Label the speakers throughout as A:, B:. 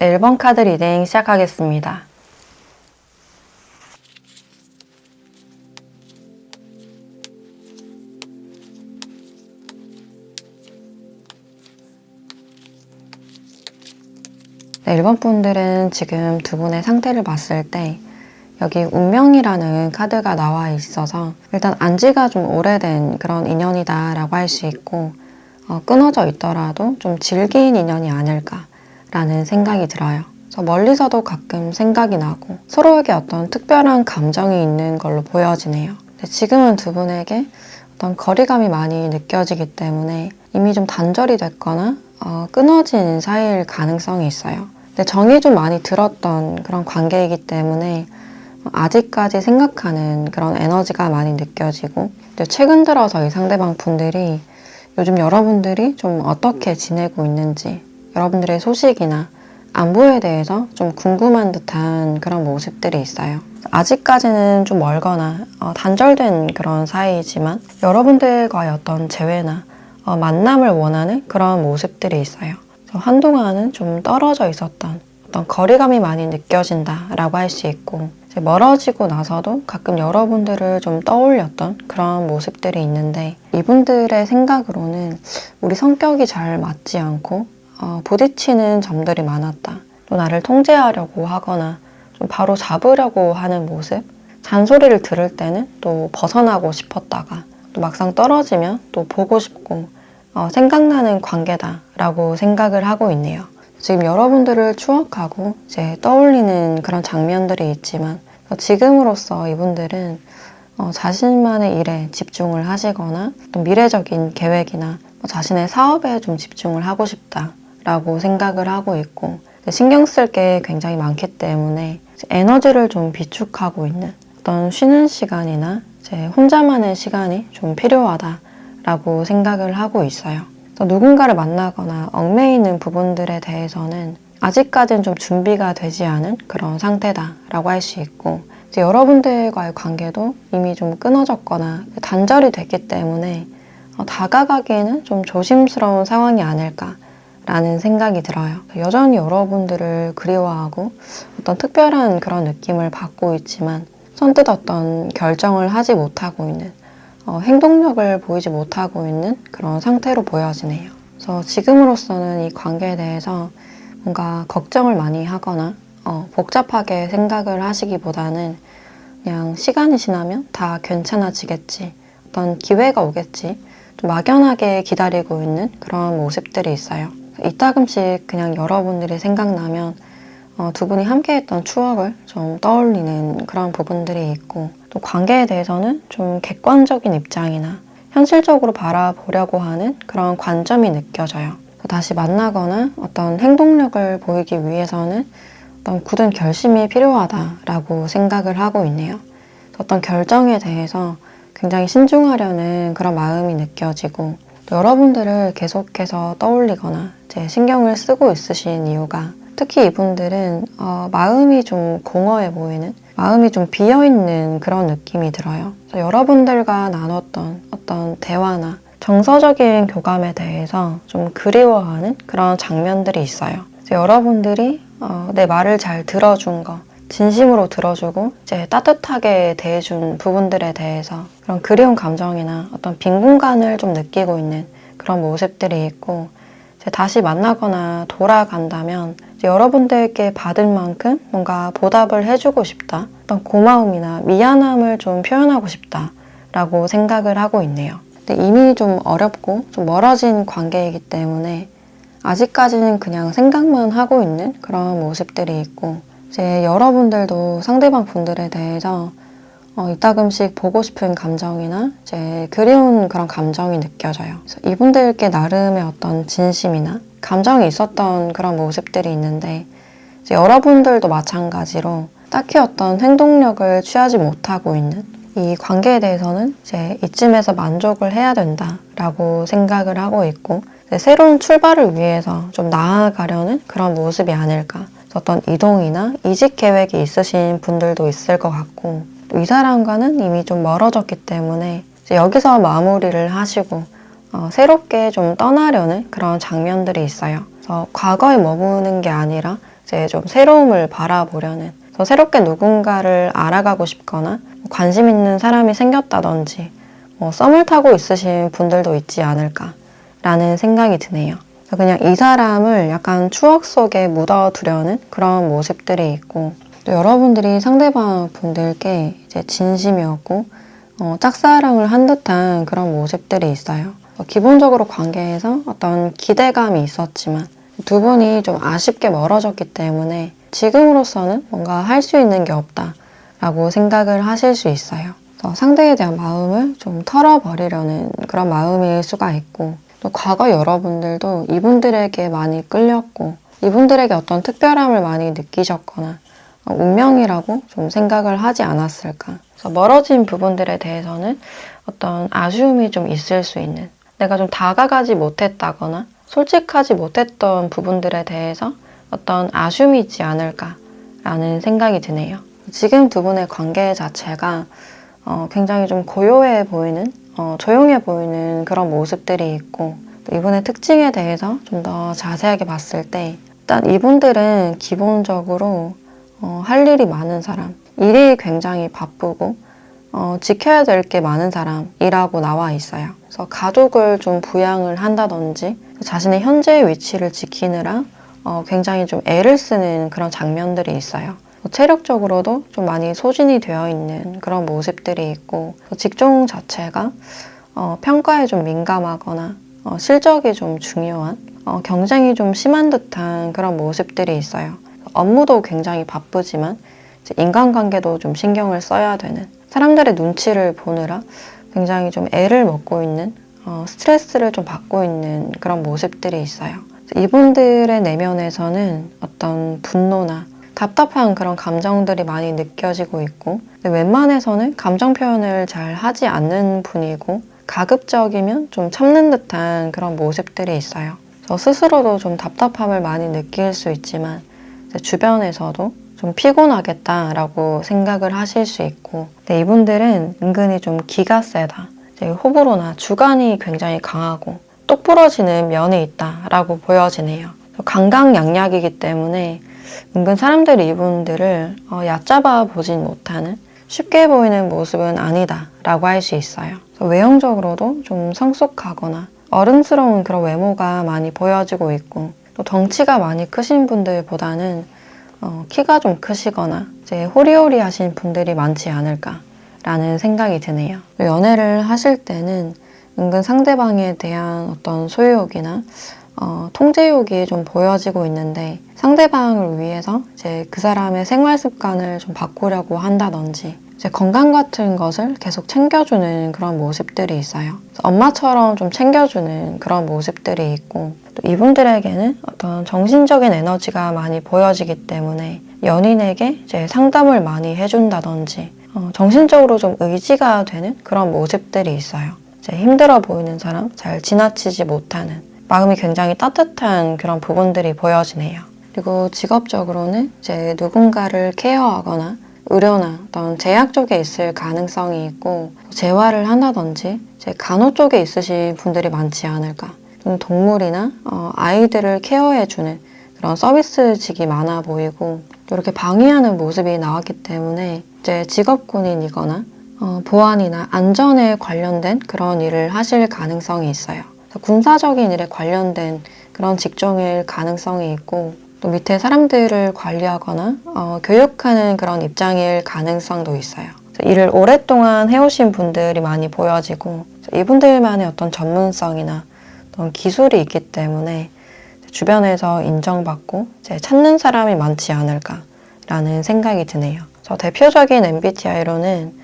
A: 네, 1번 카드 리딩 시작하겠습니다. 네, 1번 분들은 지금 두 분의 상태를 봤을 때 여기 운명이라는 카드가 나와 있어서 일단 안지가 좀 오래된 그런 인연이다 라고 할 수 있고 끊어져 있더라도 좀 질긴 인연이 아닐까라는 생각이 들어요. 그래서 멀리서도 가끔 생각이 나고 서로에게 어떤 특별한 감정이 있는 걸로 보여지네요. 근데 지금은 두 분에게 어떤 거리감이 많이 느껴지기 때문에 이미 좀 단절이 됐거나 끊어진 사이일 가능성이 있어요. 근데 정이 좀 많이 들었던 그런 관계이기 때문에 아직까지 생각하는 그런 에너지가 많이 느껴지고 최근 들어서 이 상대방 분들이 요즘 여러분들이 좀 어떻게 지내고 있는지 여러분들의 소식이나 안부에 대해서 좀 궁금한 듯한 그런 모습들이 있어요. 아직까지는 좀 멀거나 단절된 그런 사이이지만 여러분들과의 어떤 재회나 만남을 원하는 그런 모습들이 있어요. 그래서 한동안은 좀 떨어져 있었던 어떤 거리감이 많이 느껴진다라고 할 수 있고 이제 멀어지고 나서도 가끔 여러분들을 좀 떠올렸던 그런 모습들이 있는데 이분들의 생각으로는 우리 성격이 잘 맞지 않고 부딪히는 점들이 많았다. 또 나를 통제하려고 하거나 좀 바로 잡으려고 하는 모습 잔소리를 들을 때는 또 벗어나고 싶었다가 또 막상 떨어지면 또 보고 싶고 생각나는 관계다라고 생각을 하고 있네요. 지금 여러분들을 추억하고 이제 떠올리는 그런 장면들이 있지만 지금으로서 이분들은 자신만의 일에 집중을 하시거나 또 미래적인 계획이나 자신의 사업에 좀 집중을 하고 싶다라고 생각을 하고 있고 신경 쓸 게 굉장히 많기 때문에 에너지를 좀 비축하고 있는 어떤 쉬는 시간이나 이제 혼자만의 시간이 좀 필요하다라고 생각을 하고 있어요. 누군가를 만나거나 얽매이는 부분들에 대해서는 아직까지는 좀 준비가 되지 않은 그런 상태다라고 할 수 있고 이제 여러분들과의 관계도 이미 좀 끊어졌거나 단절이 됐기 때문에 다가가기에는 좀 조심스러운 상황이 아닐까라는 생각이 들어요. 여전히 여러분들을 그리워하고 어떤 특별한 그런 느낌을 받고 있지만 선뜻 어떤 결정을 하지 못하고 있는 행동력을 보이지 못하고 있는 그런 상태로 보여지네요. 그래서 지금으로서는 이 관계에 대해서 뭔가 걱정을 많이 하거나 복잡하게 생각을 하시기보다는 그냥 시간이 지나면 다 괜찮아지겠지, 어떤 기회가 오겠지, 좀 막연하게 기다리고 있는 그런 모습들이 있어요. 이따금씩 그냥 여러분들이 생각나면 두 분이 함께했던 추억을 좀 떠올리는 그런 부분들이 있고 또 관계에 대해서는 좀 객관적인 입장이나 현실적으로 바라보려고 하는 그런 관점이 느껴져요. 다시 만나거나 어떤 행동력을 보이기 위해서는 어떤 굳은 결심이 필요하다라고 생각을 하고 있네요. 어떤 결정에 대해서 굉장히 신중하려는 그런 마음이 느껴지고 또 여러분들을 계속해서 떠올리거나 이제 신경을 쓰고 있으신 이유가 특히 이분들은 마음이 좀 공허해 보이는, 마음이 좀 비어있는 그런 느낌이 들어요. 그래서 여러분들과 나눴던 어떤 대화나 정서적인 교감에 대해서 좀 그리워하는 그런 장면들이 있어요. 그래서 여러분들이 내 말을 잘 들어준 거, 진심으로 들어주고 이제 따뜻하게 대해준 부분들에 대해서 그런 그리운 감정이나 어떤 빈 공간을 좀 느끼고 있는 그런 모습들이 있고 이제 다시 만나거나 돌아간다면 이제 여러분들께 받은 만큼 뭔가 보답을 해주고 싶다, 어떤 고마움이나 미안함을 좀 표현하고 싶다라고 생각을 하고 있네요. 근데 이미 좀 어렵고 좀 멀어진 관계이기 때문에 아직까지는 그냥 생각만 하고 있는 그런 모습들이 있고 이제 여러분들도 상대방 분들에 대해서 이따금씩 보고 싶은 감정이나 이제 그리운 그런 감정이 느껴져요. 그래서 이분들께 나름의 어떤 진심이나 감정이 있었던 그런 모습들이 있는데 이제 여러분들도 마찬가지로 딱히 어떤 행동력을 취하지 못하고 있는 이 관계에 대해서는 이제 이쯤에서 만족을 해야 된다라고 생각을 하고 있고 새로운 출발을 위해서 좀 나아가려는 그런 모습이 아닐까. 어떤 이동이나 이직 계획이 있으신 분들도 있을 것 같고 또 이 사람과는 이미 좀 멀어졌기 때문에 이제 여기서 마무리를 하시고 새롭게 좀 떠나려는 그런 장면들이 있어요. 그래서 과거에 머무는 게 아니라 이제 좀 새로움을 바라보려는, 더 새롭게 누군가를 알아가고 싶거나 관심 있는 사람이 생겼다든지 썸을 타고 있으신 분들도 있지 않을까라는 생각이 드네요. 그냥 이 사람을 약간 추억 속에 묻어두려는 그런 모습들이 있고, 또 여러분들이 상대방 분들께 이제 진심이었고 짝사랑을 한 듯한 그런 모습들이 있어요. 기본적으로 관계에서 어떤 기대감이 있었지만 두 분이 좀 아쉽게 멀어졌기 때문에 지금으로서는 뭔가 할 수 있는 게 없다라고 생각을 하실 수 있어요. 그래서 상대에 대한 마음을 좀 털어버리려는 그런 마음일 수가 있고, 또 과거 여러분들도 이분들에게 많이 끌렸고 이분들에게 어떤 특별함을 많이 느끼셨거나 운명이라고 좀 생각을 하지 않았을까. 그래서 멀어진 부분들에 대해서는 어떤 아쉬움이 좀 있을 수 있는, 내가 좀 다가가지 못했다거나 솔직하지 못했던 부분들에 대해서 어떤 아쉬움이 있지 않을까라는 생각이 드네요. 지금 두 분의 관계 자체가 굉장히 좀 고요해 보이는, 조용해 보이는 그런 모습들이 있고, 또 이분의 특징에 대해서 좀 더 자세하게 봤을 때 일단 이분들은 기본적으로 할 일이 많은 사람, 일이 굉장히 바쁘고 지켜야 될 게 많은 사람이라고 나와 있어요. 그래서 가족을 좀 부양을 한다든지 자신의 현재의 위치를 지키느라 굉장히 좀 애를 쓰는 그런 장면들이 있어요. 체력적으로도 좀 많이 소진이 되어 있는 그런 모습들이 있고, 직종 자체가 평가에 좀 민감하거나 실적이 좀 중요한, 경쟁이 좀 심한 듯한 그런 모습들이 있어요. 업무도 굉장히 바쁘지만 인간관계도 좀 신경을 써야 되는, 사람들의 눈치를 보느라 굉장히 좀 애를 먹고 있는, 스트레스를 좀 받고 있는 그런 모습들이 있어요. 이분들의 내면에서는 어떤 분노나 답답한 그런 감정들이 많이 느껴지고 있고, 웬만해서는 감정 표현을 잘 하지 않는 분이고, 가급적이면 좀 참는 듯한 그런 모습들이 있어요. 저 스스로도 좀 답답함을 많이 느낄 수 있지만 주변에서도 좀 피곤하겠다라고 생각을 하실 수 있고, 근데 이분들은 은근히 좀 기가 세다, 호불호나 주관이 굉장히 강하고 똑부러지는 면이 있다라고 보여지네요. 강강약약이기 때문에 은근 사람들이 이분들을 얕잡아 보진 못하는, 쉽게 보이는 모습은 아니다라고 할 수 있어요. 외형적으로도 좀 성숙하거나 어른스러운 그런 외모가 많이 보여지고 있고, 또 덩치가 많이 크신 분들보다는 키가 좀 크시거나 이제 호리호리하신 분들이 많지 않을까라는 생각이 드네요. 연애를 하실 때는 은근 상대방에 대한 어떤 소유욕이나 통제욕이 좀 보여지고 있는데, 상대방을 위해서 이제 그 사람의 생활 습관을 좀 바꾸려고 한다든지 이제 건강 같은 것을 계속 챙겨주는 그런 모습들이 있어요. 엄마처럼 좀 챙겨주는 그런 모습들이 있고, 또 이분들에게는 어떤 정신적인 에너지가 많이 보여지기 때문에 연인에게 이제 상담을 많이 해준다든지 정신적으로 좀 의지가 되는 그런 모습들이 있어요. 이제 힘들어 보이는 사람 잘 지나치지 못하는, 마음이 굉장히 따뜻한 그런 부분들이 보여지네요. 그리고 직업적으로는 이제 누군가를 케어하거나 의료나 어떤 제약 쪽에 있을 가능성이 있고, 재활을 한다든지 이제 간호 쪽에 있으신 분들이 많지 않을까. 동물이나 아이들을 케어해주는 그런 서비스직이 많아 보이고, 이렇게 방해하는 모습이 나왔기 때문에 이제 직업군인이거나 보안이나 안전에 관련된 그런 일을 하실 가능성이 있어요. 군사적인 일에 관련된 그런 직종일 가능성이 있고, 또 밑에 사람들을 관리하거나 교육하는 그런 입장일 가능성도 있어요. 일을 오랫동안 해오신 분들이 많이 보여지고, 이분들만의 어떤 전문성이나 어떤 기술이 있기 때문에 주변에서 인정받고 이제 찾는 사람이 많지 않을까라는 생각이 드네요. 저 대표적인 MBTI로는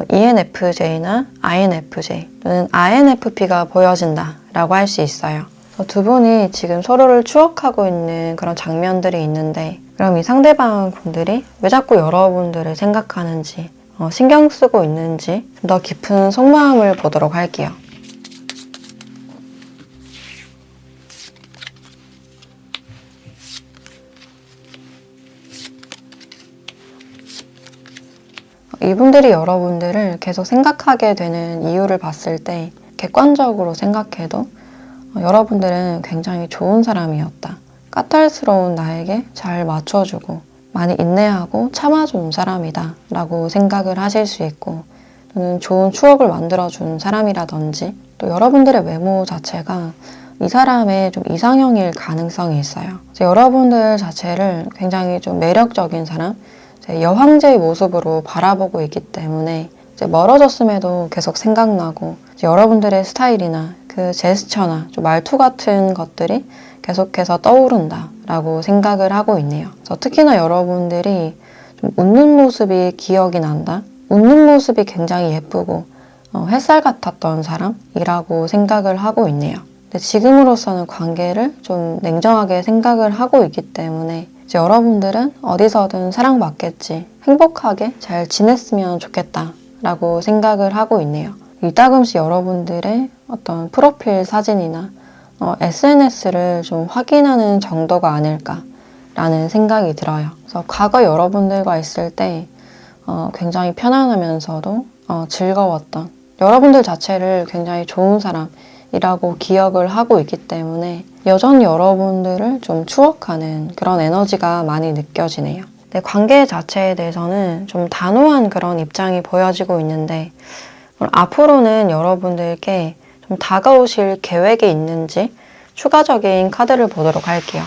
A: ENFJ나 INFJ 또는 INFP가 보여진다라고 할 수 있어요. 두 분이 지금 서로를 추억하고 있는 그런 장면들이 있는데, 그럼 이 상대방 분들이 왜 자꾸 여러분들을 생각하는지, 신경 쓰고 있는지 좀 더 깊은 속마음을 보도록 할게요. 이분들이 여러분들을 계속 생각하게 되는 이유를 봤을 때, 객관적으로 생각해도 여러분들은 굉장히 좋은 사람이었다, 까탈스러운 나에게 잘 맞춰주고 많이 인내하고 참아준 사람이다 라고 생각을 하실 수 있고, 또는 좋은 추억을 만들어준 사람이라든지, 또 여러분들의 외모 자체가 이 사람의 좀 이상형일 가능성이 있어요. 여러분들 자체를 굉장히 좀 매력적인 사람, 여황제의 모습으로 바라보고 있기 때문에 멀어졌음에도 계속 생각나고, 여러분들의 스타일이나 그 제스처나 좀 말투 같은 것들이 계속해서 떠오른다 라고 생각을 하고 있네요. 그래서 특히나 여러분들이 좀 웃는 모습이 기억이 난다, 웃는 모습이 굉장히 예쁘고 햇살 같았던 사람이라고 생각을 하고 있네요. 근데 지금으로서는 관계를 좀 냉정하게 생각을 하고 있기 때문에 이제 여러분들은 어디서든 사랑받겠지, 행복하게 잘 지냈으면 좋겠다 라고 생각을 하고 있네요. 이따금씩 여러분들의 어떤 프로필 사진이나 SNS를 좀 확인하는 정도가 아닐까라는 생각이 들어요. 그래서 과거 여러분들과 있을 때 굉장히 편안하면서도 즐거웠던, 여러분들 자체를 굉장히 좋은 사람이라고 기억을 하고 있기 때문에 여전히 여러분들을 좀 추억하는 그런 에너지가 많이 느껴지네요. 네, 관계 자체에 대해서는 좀 단호한 그런 입장이 보여지고 있는데, 앞으로는 여러분들께 좀 다가오실 계획이 있는지 추가적인 카드를 보도록 할게요.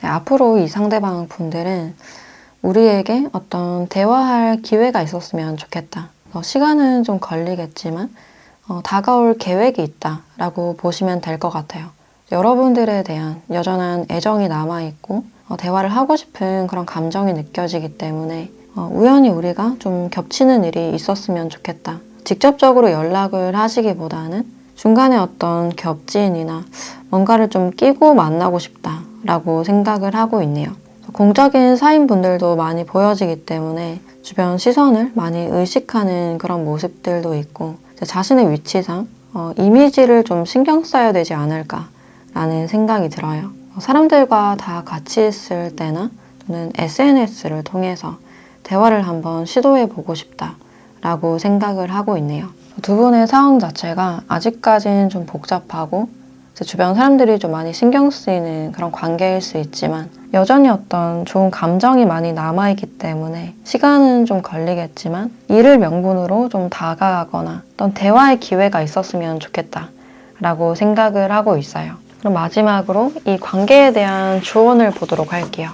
A: 네, 앞으로 이 상대방 분들은 우리에게 어떤 대화할 기회가 있었으면 좋겠다. 시간은 좀 걸리겠지만 다가올 계획이 있다라고 보시면 될 것 같아요. 여러분들에 대한 여전한 애정이 남아있고 대화를 하고 싶은 그런 감정이 느껴지기 때문에 우연히 우리가 좀 겹치는 일이 있었으면 좋겠다. 직접적으로 연락을 하시기보다는 중간에 어떤 겹지인이나 뭔가를 좀 끼고 만나고 싶다라고 생각을 하고 있네요. 공적인 사인분들도 많이 보여지기 때문에 주변 시선을 많이 의식하는 그런 모습들도 있고, 자신의 위치상 이미지를 좀 신경 써야 되지 않을까라는 생각이 들어요. 사람들과 다 같이 있을 때나 또는 SNS를 통해서 대화를 한번 시도해보고 싶다라고 생각을 하고 있네요. 두 분의 상황 자체가 아직까지는 좀 복잡하고 주변 사람들이 좀 많이 신경 쓰이는 그런 관계일 수 있지만, 여전히 어떤 좋은 감정이 많이 남아있기 때문에 시간은 좀 걸리겠지만 이를 명분으로 좀 다가가거나 어떤 대화의 기회가 있었으면 좋겠다라고 생각을 하고 있어요. 그럼 마지막으로 이 관계에 대한 조언을 보도록 할게요.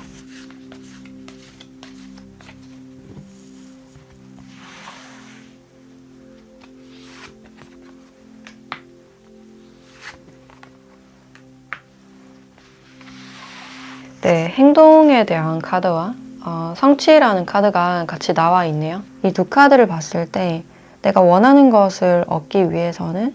A: 네, 행동에 대한 카드와 성취라는 카드가 같이 나와 있네요. 이 두 카드를 봤을 때 내가 원하는 것을 얻기 위해서는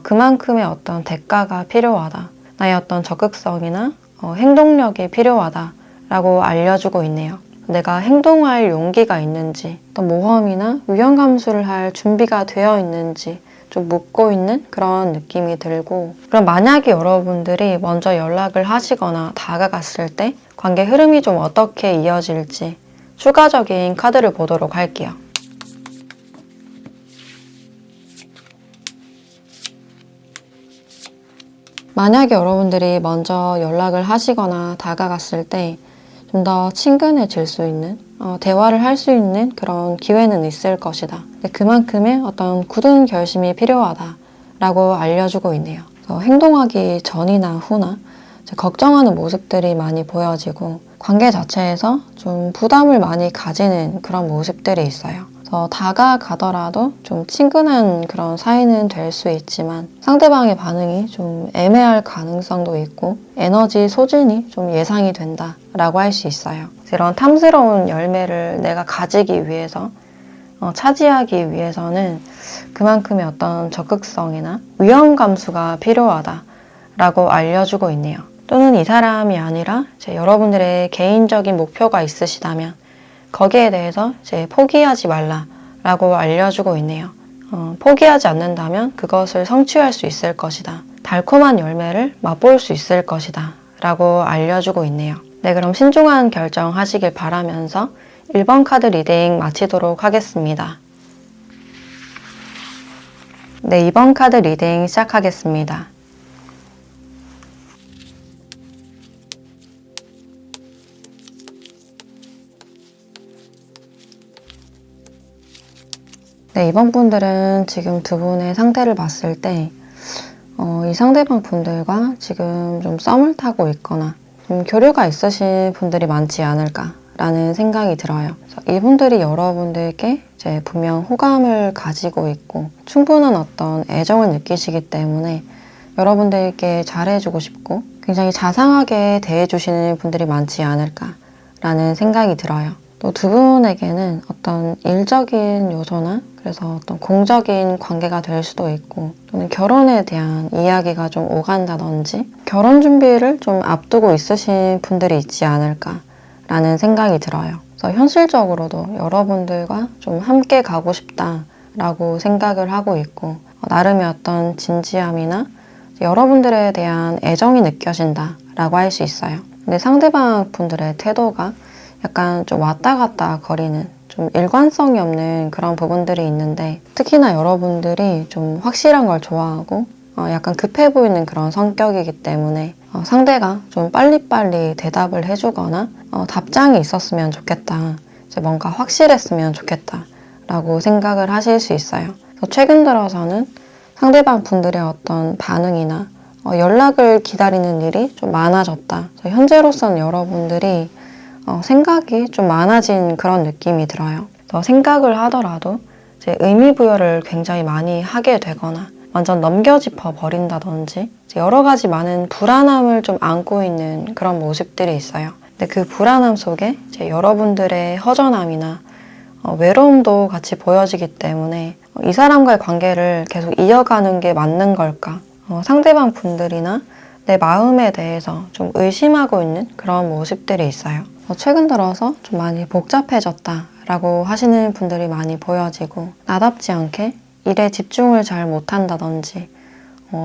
A: 그만큼의 어떤 대가가 필요하다. 나의 어떤 적극성이나 행동력이 필요하다 라고 알려주고 있네요. 내가 행동할 용기가 있는지, 어떤 모험이나 위험 감수를 할 준비가 되어 있는지 좀 묻고 있는 그런 느낌이 들고, 그럼 만약에 여러분들이 먼저 연락을 하시거나 다가갔을 때 관계 흐름이 좀 어떻게 이어질지 추가적인 카드를 보도록 할게요. 만약에 여러분들이 먼저 연락을 하시거나 다가갔을 때 좀 더 친근해질 수 있는, 대화를 할 수 있는 그런 기회는 있을 것이다. 그만큼의 어떤 굳은 결심이 필요하다라고 알려주고 있네요. 행동하기 전이나 후나 걱정하는 모습들이 많이 보여지고, 관계 자체에서 좀 부담을 많이 가지는 그런 모습들이 있어요. 다가가더라도 좀 친근한 그런 사이는 될 수 있지만 상대방의 반응이 좀 애매할 가능성도 있고 에너지 소진이 좀 예상이 된다라고 할 수 있어요. 이런 탐스러운 열매를 내가 가지기 위해서, 차지하기 위해서는 그만큼의 어떤 적극성이나 위험 감수가 필요하다라고 알려주고 있네요. 또는 이 사람이 아니라 여러분들의 개인적인 목표가 있으시다면 거기에 대해서 포기하지 말라라고 알려주고 있네요. 포기하지 않는다면 그것을 성취할 수 있을 것이다. 달콤한 열매를 맛볼 수 있을 것이다 라고 알려주고 있네요. 네, 그럼 신중한 결정하시길 바라면서 1번 카드 리딩 마치도록 하겠습니다. 네, 이번 카드 리딩 시작하겠습니다. 네, 이번 분들은 지금 두 분의 상태를 봤을 때 이 상대방 분들과 지금 좀 썸을 타고 있거나 좀 교류가 있으신 분들이 많지 않을까라는 생각이 들어요. 그래서 이분들이 여러분들께 이제 분명 호감을 가지고 있고 충분한 어떤 애정을 느끼시기 때문에 여러분들께 잘해주고 싶고 굉장히 자상하게 대해주시는 분들이 많지 않을까라는 생각이 들어요. 또 두 분에게는 어떤 일적인 요소나 그래서 어떤 공적인 관계가 될 수도 있고 또는 결혼에 대한 이야기가 좀 오간다든지 결혼 준비를 좀 앞두고 있으신 분들이 있지 않을까라는 생각이 들어요. 그래서 현실적으로도 여러분들과 좀 함께 가고 싶다라고 생각을 하고 있고 나름의 어떤 진지함이나 여러분들에 대한 애정이 느껴진다라고 할 수 있어요. 근데 상대방 분들의 태도가 약간 좀 왔다 갔다 거리는 좀 일관성이 없는 그런 부분들이 있는데 특히나 여러분들이 좀 확실한 걸 좋아하고 약간 급해 보이는 그런 성격이기 때문에 상대가 좀 빨리빨리 대답을 해주거나 답장이 있었으면 좋겠다. 이제 뭔가 확실했으면 좋겠다 라고 생각을 하실 수 있어요. 최근 들어서는 상대방 분들의 어떤 반응이나 연락을 기다리는 일이 좀 많아졌다. 현재로서는 여러분들이 생각이 좀 많아진 그런 느낌이 들어요. 생각을 하더라도 이제 의미 부여를 굉장히 많이 하게 되거나 완전 넘겨짚어 버린다든지 여러 가지 많은 불안함을 좀 안고 있는 그런 모습들이 있어요. 근데 그 불안함 속에 이제 여러분들의 허전함이나 외로움도 같이 보여지기 때문에 이 사람과의 관계를 계속 이어가는 게 맞는 걸까? 상대방 분들이나 내 마음에 대해서 좀 의심하고 있는 그런 모습들이 있어요. 최근 들어서 좀 많이 복잡해졌다라고 하시는 분들이 많이 보여지고 나답지 않게 일에 집중을 잘 못한다든지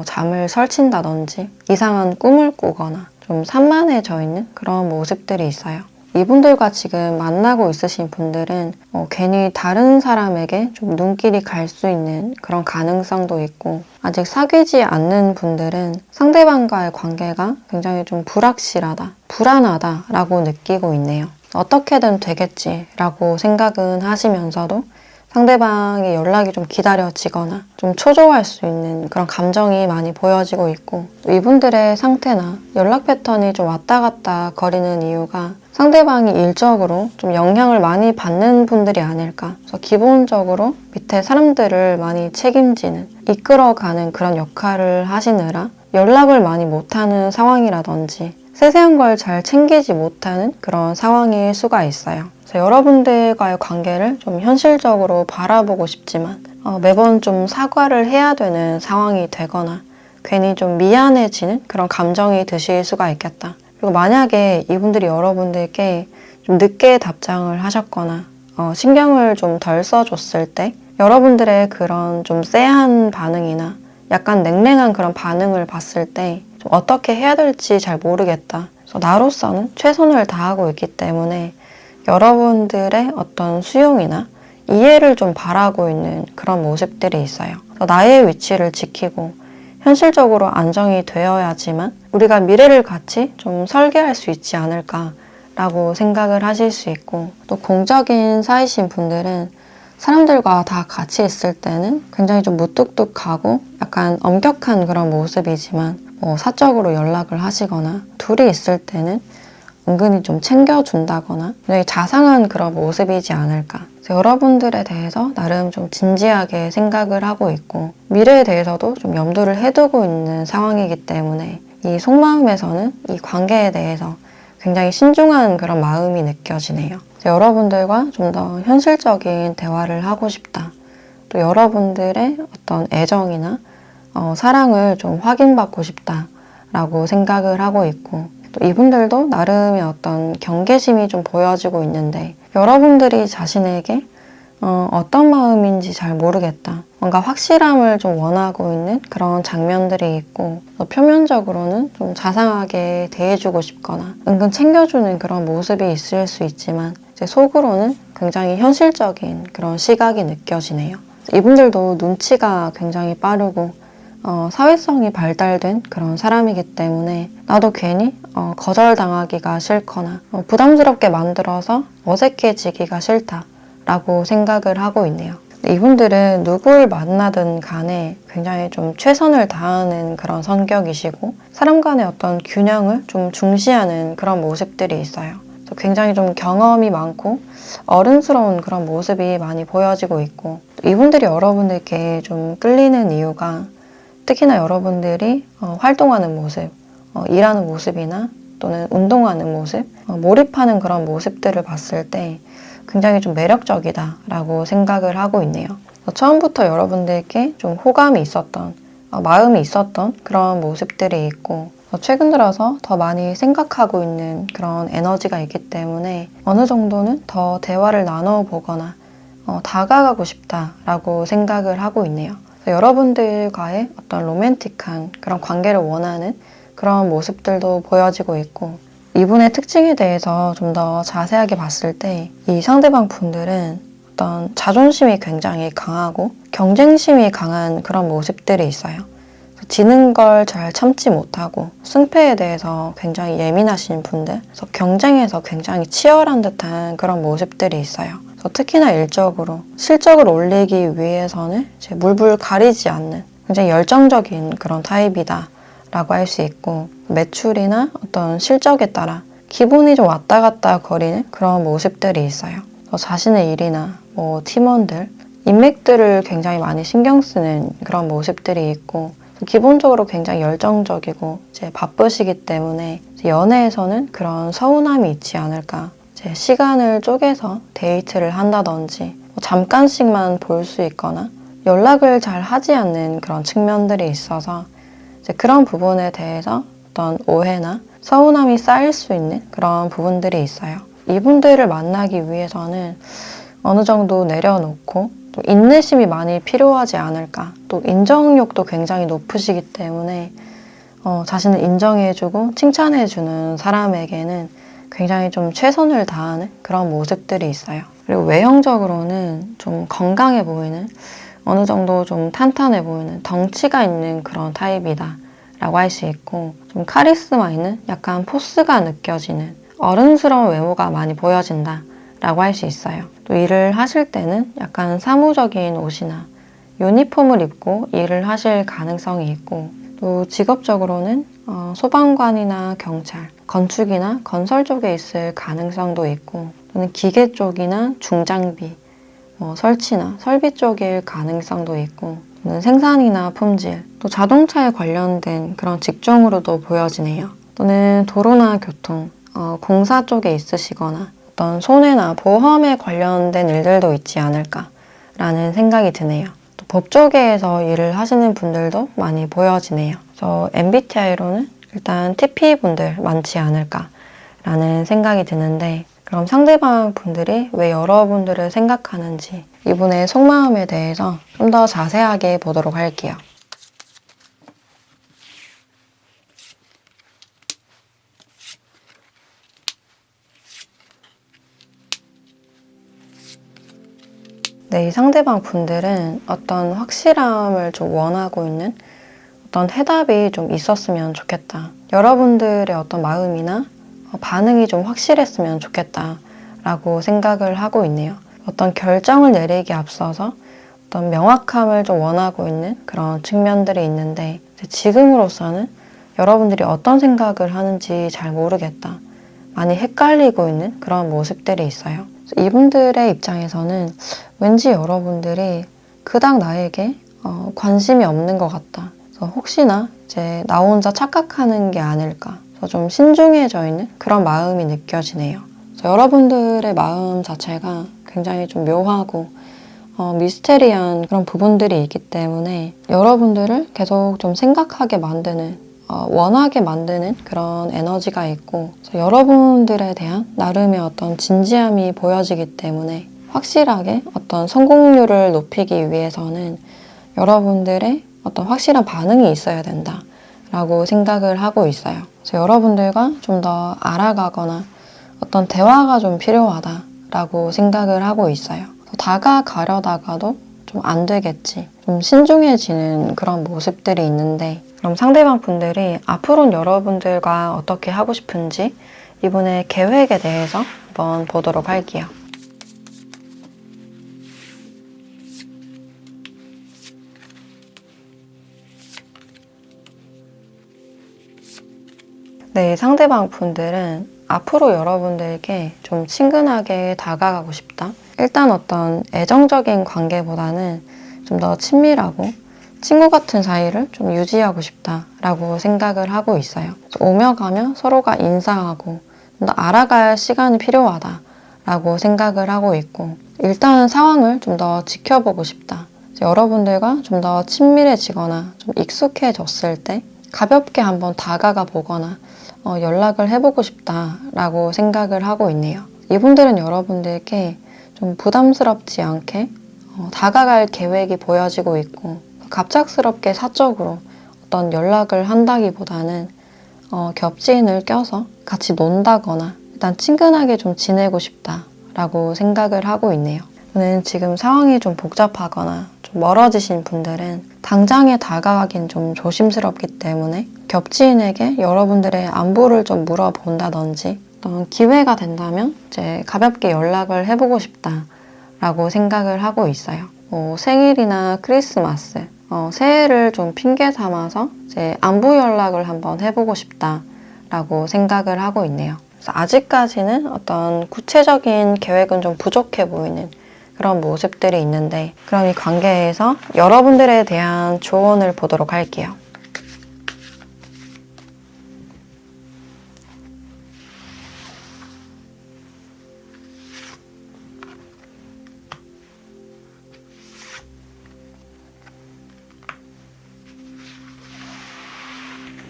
A: 잠을 설친다든지 이상한 꿈을 꾸거나 좀 산만해져 있는 그런 모습들이 있어요. 이분들과 지금 만나고 있으신 분들은 괜히 다른 사람에게 좀 눈길이 갈 수 있는 그런 가능성도 있고 아직 사귀지 않는 분들은 상대방과의 관계가 굉장히 좀 불확실하다, 불안하다라고 느끼고 있네요. 어떻게든 되겠지라고 생각은 하시면서도 상대방의 연락이 좀 기다려지거나 좀 초조할 수 있는 그런 감정이 많이 보여지고 있고 이분들의 상태나 연락 패턴이 좀 왔다 갔다 거리는 이유가 상대방이 일적으로 좀 영향을 많이 받는 분들이 아닐까. 그래서 기본적으로 밑에 사람들을 많이 책임지는, 이끌어가는 그런 역할을 하시느라 연락을 많이 못하는 상황이라든지 세세한 걸 잘 챙기지 못하는 그런 상황일 수가 있어요. 그래서 여러분들과의 관계를 좀 현실적으로 바라보고 싶지만 매번 좀 사과를 해야 되는 상황이 되거나 괜히 좀 미안해지는 그런 감정이 드실 수가 있겠다. 그리고 만약에 이분들이 여러분들께 좀 늦게 답장을 하셨거나 신경을 좀 덜 써줬을 때 여러분들의 그런 좀 쎄한 반응이나 약간 냉랭한 그런 반응을 봤을 때 좀 어떻게 해야 될지 잘 모르겠다. 그래서 나로서는 최선을 다하고 있기 때문에 여러분들의 어떤 수용이나 이해를 좀 바라고 있는 그런 모습들이 있어요. 나의 위치를 지키고 현실적으로 안정이 되어야지만 우리가 미래를 같이 좀 설계할 수 있지 않을까라고 생각을 하실 수 있고 또 공적인 사이신 분들은 사람들과 다 같이 있을 때는 굉장히 좀 무뚝뚝하고 약간 엄격한 그런 모습이지만 사적으로 연락을 하시거나 둘이 있을 때는 은근히 좀 챙겨준다거나 굉장히 자상한 그런 모습이지 않을까. 그래서 여러분들에 대해서 나름 좀 진지하게 생각을 하고 있고 미래에 대해서도 좀 염두를 해두고 있는 상황이기 때문에 이 속마음에서는 이 관계에 대해서 굉장히 신중한 그런 마음이 느껴지네요. 여러분들과 좀 더 현실적인 대화를 하고 싶다. 또 여러분들의 어떤 애정이나 사랑을 좀 확인받고 싶다라고 생각을 하고 있고 또 이분들도 나름의 어떤 경계심이 좀 보여지고 있는데 여러분들이 자신에게 어떤 마음인지 잘 모르겠다. 뭔가 확실함을 좀 원하고 있는 그런 장면들이 있고 표면적으로는 좀 자상하게 대해주고 싶거나 은근 챙겨주는 그런 모습이 있을 수 있지만 이제 속으로는 굉장히 현실적인 그런 시각이 느껴지네요. 이분들도 눈치가 굉장히 빠르고 사회성이 발달된 그런 사람이기 때문에 나도 괜히 거절당하기가 싫거나 부담스럽게 만들어서 어색해지기가 싫다라고 생각을 하고 있네요. 이분들은 누굴 만나든 간에 굉장히 좀 최선을 다하는 그런 성격이시고 사람 간의 어떤 균형을 좀 중시하는 그런 모습들이 있어요. 그래서 굉장히 좀 경험이 많고 어른스러운 그런 모습이 많이 보여지고 있고 이분들이 여러분들께 좀 끌리는 이유가 특히나 여러분들이 활동하는 모습, 일하는 모습이나 또는 운동하는 모습, 몰입하는 그런 모습들을 봤을 때 굉장히 좀 매력적이다라고 생각을 하고 있네요. 처음부터 여러분들께 좀 호감이 있었던, 마음이 있었던 그런 모습들이 있고 최근 들어서 더 많이 생각하고 있는 그런 에너지가 있기 때문에 어느 정도는 더 대화를 나눠보거나 다가가고 싶다라고 생각을 하고 있네요. 여러분들과의 어떤 로맨틱한 그런 관계를 원하는 그런 모습들도 보여지고 있고 이분의 특징에 대해서 좀 더 자세하게 봤을 때 이 상대방 분들은 어떤 자존심이 굉장히 강하고 경쟁심이 강한 그런 모습들이 있어요. 지는 걸 잘 참지 못하고 승패에 대해서 굉장히 예민하신 분들, 그래서 경쟁에서 굉장히 치열한 듯한 그런 모습들이 있어요. 그래서 특히나 일적으로 실적을 올리기 위해서는 이제 물불 가리지 않는 굉장히 열정적인 그런 타입이다 라고 할 수 있고 매출이나 어떤 실적에 따라 기분이 좀 왔다 갔다 거리는 그런 모습들이 있어요. 자신의 일이나 팀원들, 인맥들을 굉장히 많이 신경 쓰는 그런 모습들이 있고 기본적으로 굉장히 열정적이고 이제 바쁘시기 때문에 이제 연애에서는 그런 서운함이 있지 않을까. 이제 시간을 쪼개서 데이트를 한다든지 잠깐씩만 볼 수 있거나 연락을 잘 하지 않는 그런 측면들이 있어서 이제 그런 부분에 대해서 어떤 오해나 서운함이 쌓일 수 있는 그런 부분들이 있어요. 이분들을 만나기 위해서는 어느 정도 내려놓고 또 인내심이 많이 필요하지 않을까. 또 인정욕도 굉장히 높으시기 때문에 자신을 인정해주고 칭찬해주는 사람에게는 굉장히 좀 최선을 다하는 그런 모습들이 있어요. 그리고 외형적으로는 좀 건강해 보이는 어느 정도 좀 탄탄해 보이는 덩치가 있는 그런 타입이다 라고 할 수 있고 좀 카리스마 있는 약간 포스가 느껴지는 어른스러운 외모가 많이 보여진다 라고 할 수 있어요. 또 일을 하실 때는 약간 사무적인 옷이나 유니폼을 입고 일을 하실 가능성이 있고 또 직업적으로는 소방관이나 경찰, 건축이나 건설 쪽에 있을 가능성도 있고 또는 기계 쪽이나 중장비, 설치나 설비 쪽일 가능성도 있고 또는 생산이나 품질, 또 자동차에 관련된 그런 직종으로도 보여지네요. 또는 도로나 교통, 공사 쪽에 있으시거나 어떤 손해나 보험에 관련된 일들도 있지 않을까라는 생각이 드네요. 또 법조계에서 일을 하시는 분들도 많이 보여지네요. 그래서 MBTI로는 일단 TP 분들 많지 않을까라는 생각이 드는데 그럼 상대방 분들이 왜 여러분들을 생각하는지 이분의 속마음에 대해서 좀 더 자세하게 보도록 할게요. 네, 이 상대방 분들은 어떤 확실함을 좀 원하고 있는 어떤 해답이 좀 있었으면 좋겠다. 여러분들의 어떤 마음이나 반응이 좀 확실했으면 좋겠다 라고 생각을 하고 있네요. 어떤 결정을 내리기 앞서서 어떤 명확함을 좀 원하고 있는 그런 측면들이 있는데 지금으로서는 여러분들이 어떤 생각을 하는지 잘 모르겠다. 많이 헷갈리고 있는 그런 모습들이 있어요. 이분들의 입장에서는 왠지 여러분들이 그닥 나에게 관심이 없는 것 같다. 그래서 혹시나 이제 나 혼자 착각하는 게 아닐까. 그래서 좀 신중해져 있는 그런 마음이 느껴지네요. 그래서 여러분들의 마음 자체가 굉장히 좀 묘하고 미스테리한 그런 부분들이 있기 때문에 여러분들을 계속 좀 생각하게 만드는 원하게 만드는 그런 에너지가 있고 여러분들에 대한 나름의 어떤 진지함이 보여지기 때문에 확실하게 어떤 성공률을 높이기 위해서는 여러분들의 어떤 확실한 반응이 있어야 된다 라고 생각을 하고 있어요. 그래서 여러분들과 좀 더 알아가거나 어떤 대화가 좀 필요하다 라고 생각을 하고 있어요. 다가가려다가도 좀 안 되겠지. 좀 신중해지는 그런 모습들이 있는데, 그럼 상대방 분들이 앞으로는 여러분들과 어떻게 하고 싶은지 이분의 계획에 대해서 한번 보도록 할게요. 네, 상대방 분들은 앞으로 여러분들께 좀 친근하게 다가가고 싶다. 일단 어떤 애정적인 관계보다는 좀 더 친밀하고 친구 같은 사이를 좀 유지하고 싶다라고 생각을 하고 있어요. 오며 가며 서로가 인사하고 좀 더 알아갈 시간이 필요하다라고 생각을 하고 있고, 일단 상황을 좀 더 지켜보고 싶다. 여러분들과 좀 더 친밀해지거나 좀 익숙해졌을 때 가볍게 한번 다가가 보거나 연락을 해보고 싶다라고 생각을 하고 있네요. 이분들은 여러분들께 좀 부담스럽지 않게 다가갈 계획이 보여지고 있고, 갑작스럽게 사적으로 어떤 연락을 한다기보다는 겹지인을 껴서 같이 논다거나 일단 친근하게 좀 지내고 싶다라고 생각을 하고 있네요. 저는 지금 상황이 좀 복잡하거나 좀 멀어지신 분들은 당장에 다가가긴 좀 조심스럽기 때문에 겹지인에게 여러분들의 안부를 좀 물어본다든지, 어떤 기회가 된다면 이제 가볍게 연락을 해보고 싶다라고 생각을 하고 있어요. 생일이나 크리스마스, 새해를 좀 핑계 삼아서 이제 안부 연락을 한번 해보고 싶다라고 생각을 하고 있네요. 그래서 아직까지는 어떤 구체적인 계획은 좀 부족해 보이는 그런 모습들이 있는데, 그럼 이 관계에서 여러분들에 대한 조언을 보도록 할게요.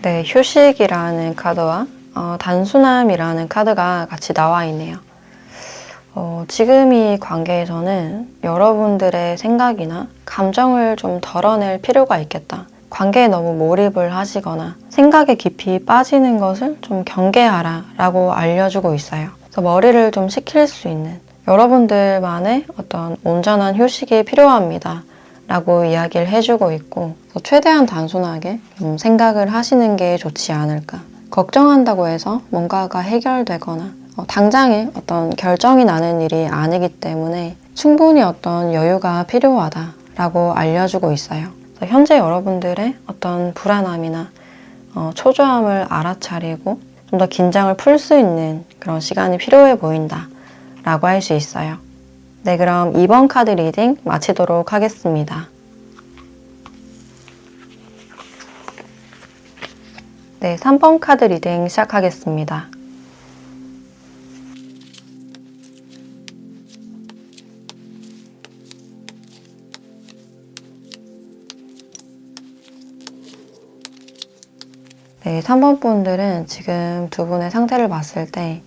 A: 네, 휴식이라는 카드와 단순함이라는 카드가 같이 나와 있네요. 지금 이 관계에서는 여러분들의 생각이나 감정을 좀 덜어낼 필요가 있겠다. 관계에 너무 몰입을 하시거나 생각에 깊이 빠지는 것을 좀 경계하라 라고 알려주고 있어요. 그래서 머리를 좀 식힐 수 있는, 여러분들만의 어떤 온전한 휴식이 필요합니다 라고 이야기를 해주고 있고, 최대한 단순하게 좀 생각을 하시는 게 좋지 않을까. 걱정한다고 해서 뭔가가 해결되거나 당장에 어떤 결정이 나는 일이 아니기 때문에 충분히 어떤 여유가 필요하다라고 알려주고 있어요. 현재 여러분들의 어떤 불안함이나 초조함을 알아차리고 좀 더 긴장을 풀 수 있는 그런 시간이 필요해 보인다라고 할 수 있어요. 네, 그럼 2번 카드 리딩 마치도록 하겠습니다. 네, 3번 카드 리딩 시작하겠습니다. 네, 3번 분들은 지금 두 분의 상태를 봤을 때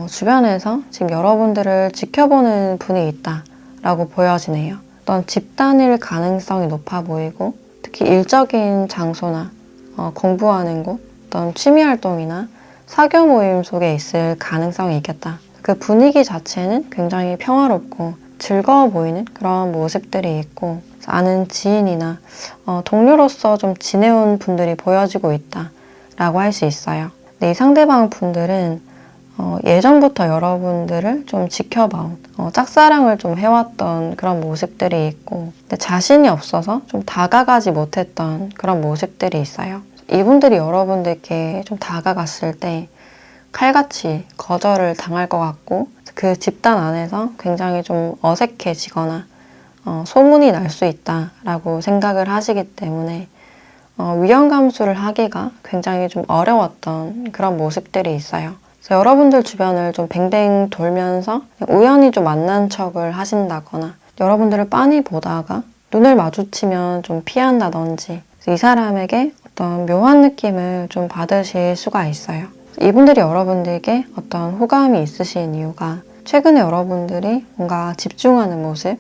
A: 주변에서 지금 여러분들을 지켜보는 분이 있다라고 보여지네요. 어떤 집단일 가능성이 높아 보이고, 특히 일적인 장소나 공부하는 곳, 어떤 취미 활동이나 사교 모임 속에 있을 가능성이 있겠다. 그 분위기 자체는 굉장히 평화롭고 즐거워 보이는 그런 모습들이 있고, 아는 지인이나 동료로서 좀 지내온 분들이 보여지고 있다라고 할 수 있어요. 근데 이 상대방 분들은 예전부터 여러분들을 좀 지켜봐온, 짝사랑을 좀 해왔던 그런 모습들이 있고, 근데 자신이 없어서 좀 다가가지 못했던 그런 모습들이 있어요. 이분들이 여러분들께 좀 다가갔을 때 칼같이 거절을 당할 것 같고, 그 집단 안에서 굉장히 좀 어색해지거나 소문이 날 수 있다라고 생각을 하시기 때문에 위험 감수를 하기가 굉장히 좀 어려웠던 그런 모습들이 있어요. 그래서 여러분들 주변을 좀 뱅뱅 돌면서 우연히 좀 만난 척을 하신다거나, 여러분들을 빤히 보다가 눈을 마주치면 좀 피한다든지, 이 사람에게 어떤 묘한 느낌을 좀 받으실 수가 있어요. 이분들이 여러분들께 어떤 호감이 있으신 이유가, 최근에 여러분들이 뭔가 집중하는 모습,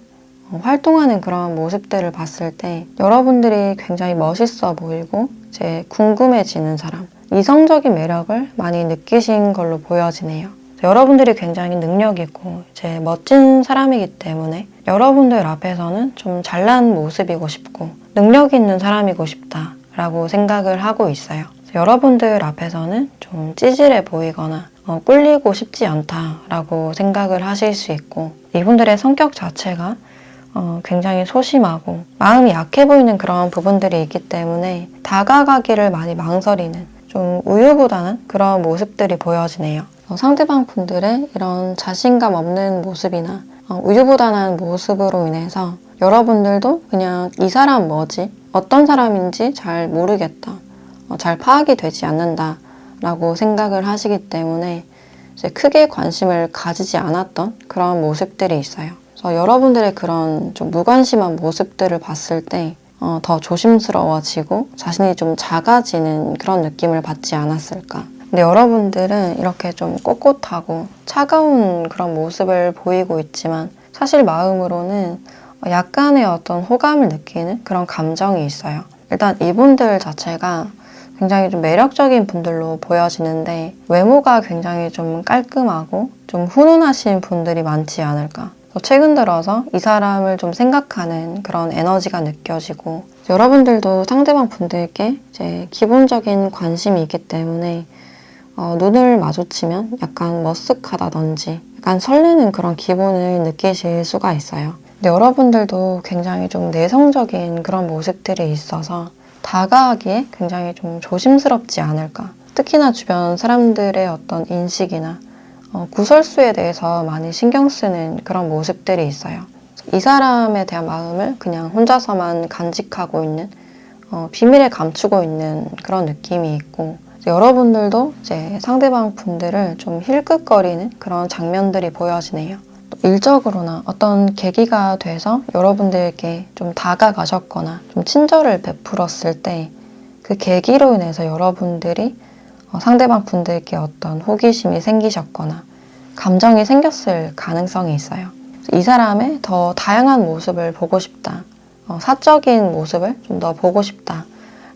A: 활동하는 그런 모습들을 봤을 때 여러분들이 굉장히 멋있어 보이고 이제 궁금해지는 사람, 이성적인 매력을 많이 느끼신 걸로 보여지네요. 여러분들이 굉장히 능력 있고 이제 멋진 사람이기 때문에 여러분들 앞에서는 좀 잘난 모습이고 싶고 능력 있는 사람이고 싶다라고 생각을 하고 있어요. 여러분들 앞에서는 좀 찌질해 보이거나 꿀리고 싶지 않다라고 생각을 하실 수 있고 이분들의 성격 자체가 굉장히 소심하고 마음이 약해 보이는 그런 부분들이 있기 때문에 다가가기를 많이 망설이는 좀 우유부단한 그런 모습들이 보여지네요. 상대방 분들의 이런 자신감 없는 모습이나 우유부단한 모습으로 인해서 여러분들도 그냥 이 사람 뭐지? 어떤 사람인지 잘 모르겠다. 잘 파악이 되지 않는다 라고 생각을 하시기 때문에 이제 크게 관심을 가지지 않았던 그런 모습들이 있어요. 그래서 여러분들의 그런 좀 무관심한 모습들을 봤을 때 더 조심스러워지고 자신이 좀 작아지는 그런 느낌을 받지 않았을까. 근데 여러분들은 이렇게 좀 꼿꼿하고 차가운 그런 모습을 보이고 있지만 사실 마음으로는 약간의 어떤 호감을 느끼는 그런 감정이 있어요. 일단 이분들 자체가 굉장히 좀 매력적인 분들로 보여지는데 외모가 굉장히 좀 깔끔하고 좀 훈훈하신 분들이 많지 않을까. 최근 들어서 이 사람을 좀 생각하는 그런 에너지가 느껴지고 여러분들도 상대방 분들께 이제 기본적인 관심이 있기 때문에 눈을 마주치면 약간 머쓱하다든지 약간 설레는 그런 기분을 느끼실 수가 있어요. 근데 여러분들도 굉장히 좀 내성적인 그런 모습들이 있어서 다가가기에 굉장히 좀 조심스럽지 않을까. 특히나 주변 사람들의 어떤 인식이나 구설수에 대해서 많이 신경 쓰는 그런 모습들이 있어요. 이 사람에 대한 마음을 그냥 혼자서만 간직하고 있는 비밀에 감추고 있는 그런 느낌이 있고 여러분들도 이제 상대방 분들을 좀 힐끗거리는 그런 장면들이 보여지네요. 또 일적으로나 어떤 계기가 돼서 여러분들께 좀 다가가셨거나 좀 친절을 베풀었을 때 그 계기로 인해서 여러분들이 상대방 분들께 어떤 호기심이 생기셨거나 감정이 생겼을 가능성이 있어요. 이 사람의 더 다양한 모습을 보고 싶다. 사적인 모습을 좀 더 보고 싶다.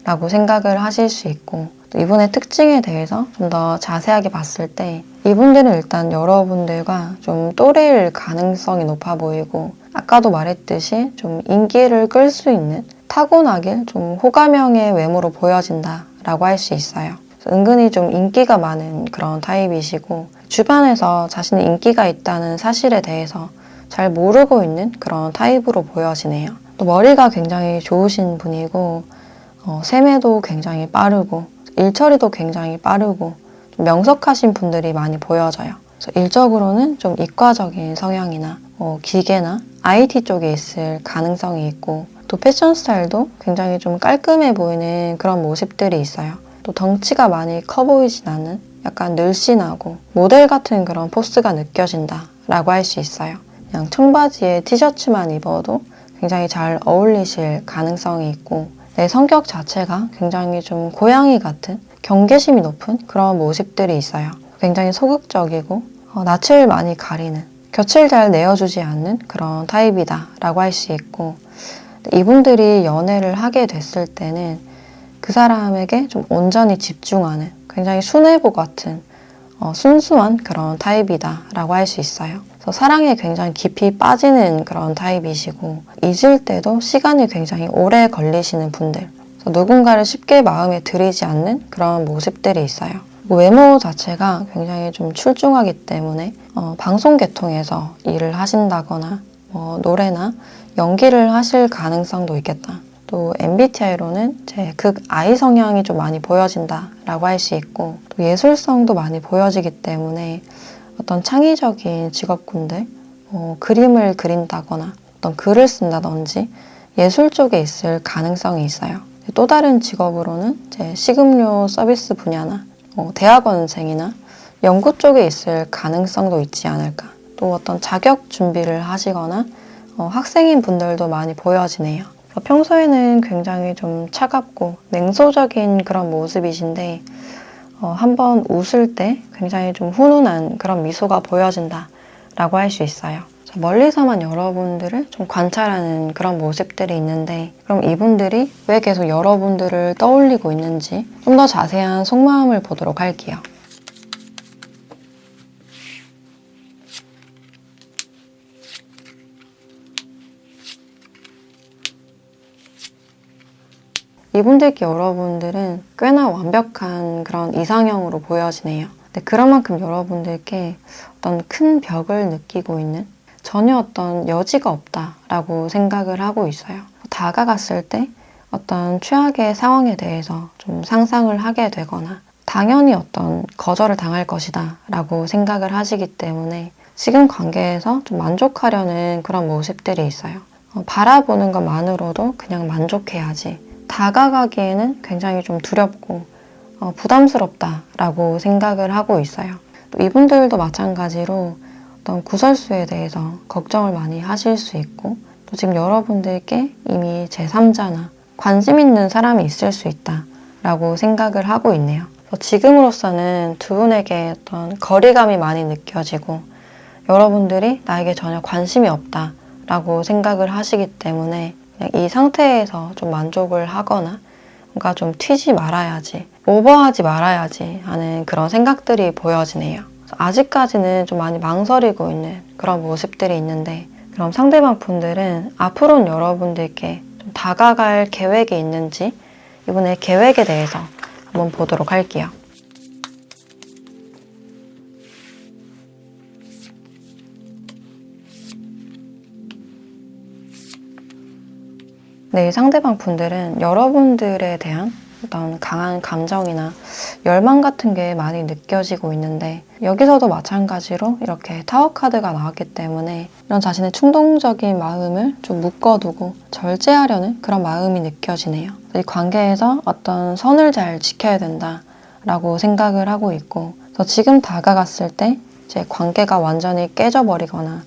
A: 라고 생각을 하실 수 있고 또 이분의 특징에 대해서 좀 더 자세하게 봤을 때 이분들은 일단 여러분들과 좀 또래일 가능성이 높아 보이고 아까도 말했듯이 좀 인기를 끌 수 있는 타고나길 좀 호감형의 외모로 보여진다 라고 할 수 있어요. 은근히 좀 인기가 많은 그런 타입이시고 주변에서 자신의 인기가 있다는 사실에 대해서 잘 모르고 있는 그런 타입으로 보여지네요. 또 머리가 굉장히 좋으신 분이고 세매도 굉장히 빠르고 일처리도 굉장히 빠르고 좀 명석하신 분들이 많이 보여져요. 그래서 일적으로는 좀 이과적인 성향이나 기계나 IT 쪽에 있을 가능성이 있고 또 패션 스타일도 굉장히 좀 깔끔해 보이는 그런 모습들이 있어요. 또 덩치가 많이 커 보이진 않는 약간 늘씬하고 모델 같은 그런 포스가 느껴진다 라고 할 수 있어요. 그냥 청바지에 티셔츠만 입어도 굉장히 잘 어울리실 가능성이 있고 내 성격 자체가 굉장히 좀 고양이 같은 경계심이 높은 그런 모습들이 있어요. 굉장히 소극적이고 낯을 많이 가리는 곁을 잘 내어주지 않는 그런 타입이다 라고 할 수 있고 이분들이 연애를 하게 됐을 때는 그 사람에게 좀 온전히 집중하는 굉장히 순애보 같은 순수한 그런 타입이다 라고 할 수 있어요. 그래서 사랑에 굉장히 깊이 빠지는 그런 타입이시고 잊을 때도 시간이 굉장히 오래 걸리시는 분들 그래서 누군가를 쉽게 마음에 들이지 않는 그런 모습들이 있어요. 외모 자체가 굉장히 좀 출중하기 때문에 방송 계통에서 일을 하신다거나 노래나 연기를 하실 가능성도 있겠다. 또 MBTI로는 제 극 I 성향이 좀 많이 보여진다라고 할 수 있고 또 예술성도 많이 보여지기 때문에 어떤 창의적인 직업군들 그림을 그린다거나 어떤 글을 쓴다든지 예술 쪽에 있을 가능성이 있어요. 또 다른 직업으로는 이제 식음료 서비스 분야나 대학원생이나 연구 쪽에 있을 가능성도 있지 않을까. 또 어떤 자격 준비를 하시거나 학생인 분들도 많이 보여지네요. 평소에는 굉장히 좀 차갑고 냉소적인 그런 모습이신데 한번 웃을 때 굉장히 좀 훈훈한 그런 미소가 보여진다 라고 할 수 있어요. 멀리서만 여러분들을 좀 관찰하는 그런 모습들이 있는데 그럼 이분들이 왜 계속 여러분들을 떠올리고 있는지 좀 더 자세한 속마음을 보도록 할게요. 이분들께 여러분들은 꽤나 완벽한 그런 이상형으로 보여지네요. 근데 그런 만큼 여러분들께 어떤 큰 벽을 느끼고 있는, 전혀 어떤 여지가 없다라고 생각을 하고 있어요. 다가갔을 때 어떤 최악의 상황에 대해서 좀 상상을 하게 되거나 당연히 어떤 거절을 당할 것이다 라고 생각을 하시기 때문에 지금 관계에서 좀 만족하려는 그런 모습들이 있어요. 바라보는 것만으로도 그냥 만족해야지. 다가가기에는 굉장히 좀 두렵고 부담스럽다라고 생각을 하고 있어요. 또 이분들도 마찬가지로 어떤 구설수에 대해서 걱정을 많이 하실 수 있고 또 지금 여러분들께 이미 제3자나 관심 있는 사람이 있을 수 있다라고 생각을 하고 있네요. 지금으로서는 두 분에게 어떤 거리감이 많이 느껴지고 여러분들이 나에게 전혀 관심이 없다라고 생각을 하시기 때문에 그냥 이 상태에서 좀 만족을 하거나 뭔가 좀 튀지 말아야지, 오버하지 말아야지 하는 그런 생각들이 보여지네요. 아직까지는 좀 많이 망설이고 있는 그런 모습들이 있는데 그럼 상대방 분들은 앞으로는 여러분들께 좀 다가갈 계획이 있는지 이번에 계획에 대해서 한번 보도록 할게요. 네, 상대방 분들은 여러분들에 대한 어떤 강한 감정이나 열망 같은 게 많이 느껴지고 있는데 여기서도 마찬가지로 이렇게 타워 카드가 나왔기 때문에 이런 자신의 충동적인 마음을 좀 묶어두고 절제하려는 그런 마음이 느껴지네요. 이 관계에서 어떤 선을 잘 지켜야 된다라고 생각을 하고 있고 그래서 지금 다가갔을 때 이제 관계가 완전히 깨져버리거나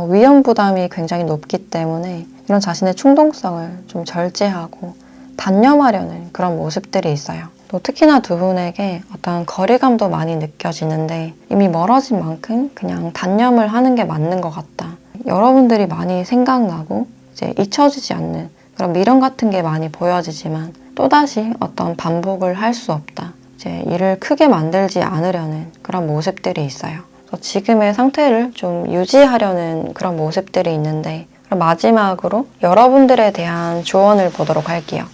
A: 위험 부담이 굉장히 높기 때문에 이런 자신의 충동성을 좀 절제하고 단념하려는 그런 모습들이 있어요. 또 특히나 두 분에게 어떤 거리감도 많이 느껴지는데 이미 멀어진 만큼 그냥 단념을 하는 게 맞는 것 같다. 여러분들이 많이 생각나고 이제 잊혀지지 않는 그런 미련 같은 게 많이 보여지지만 또다시 어떤 반복을 할 수 없다. 이제 일을 크게 만들지 않으려는 그런 모습들이 있어요. 그래서 지금의 상태를 좀 유지하려는 그런 모습들이 있는데 그럼 마지막으로 여러분들에 대한 조언을 보도록 할게요.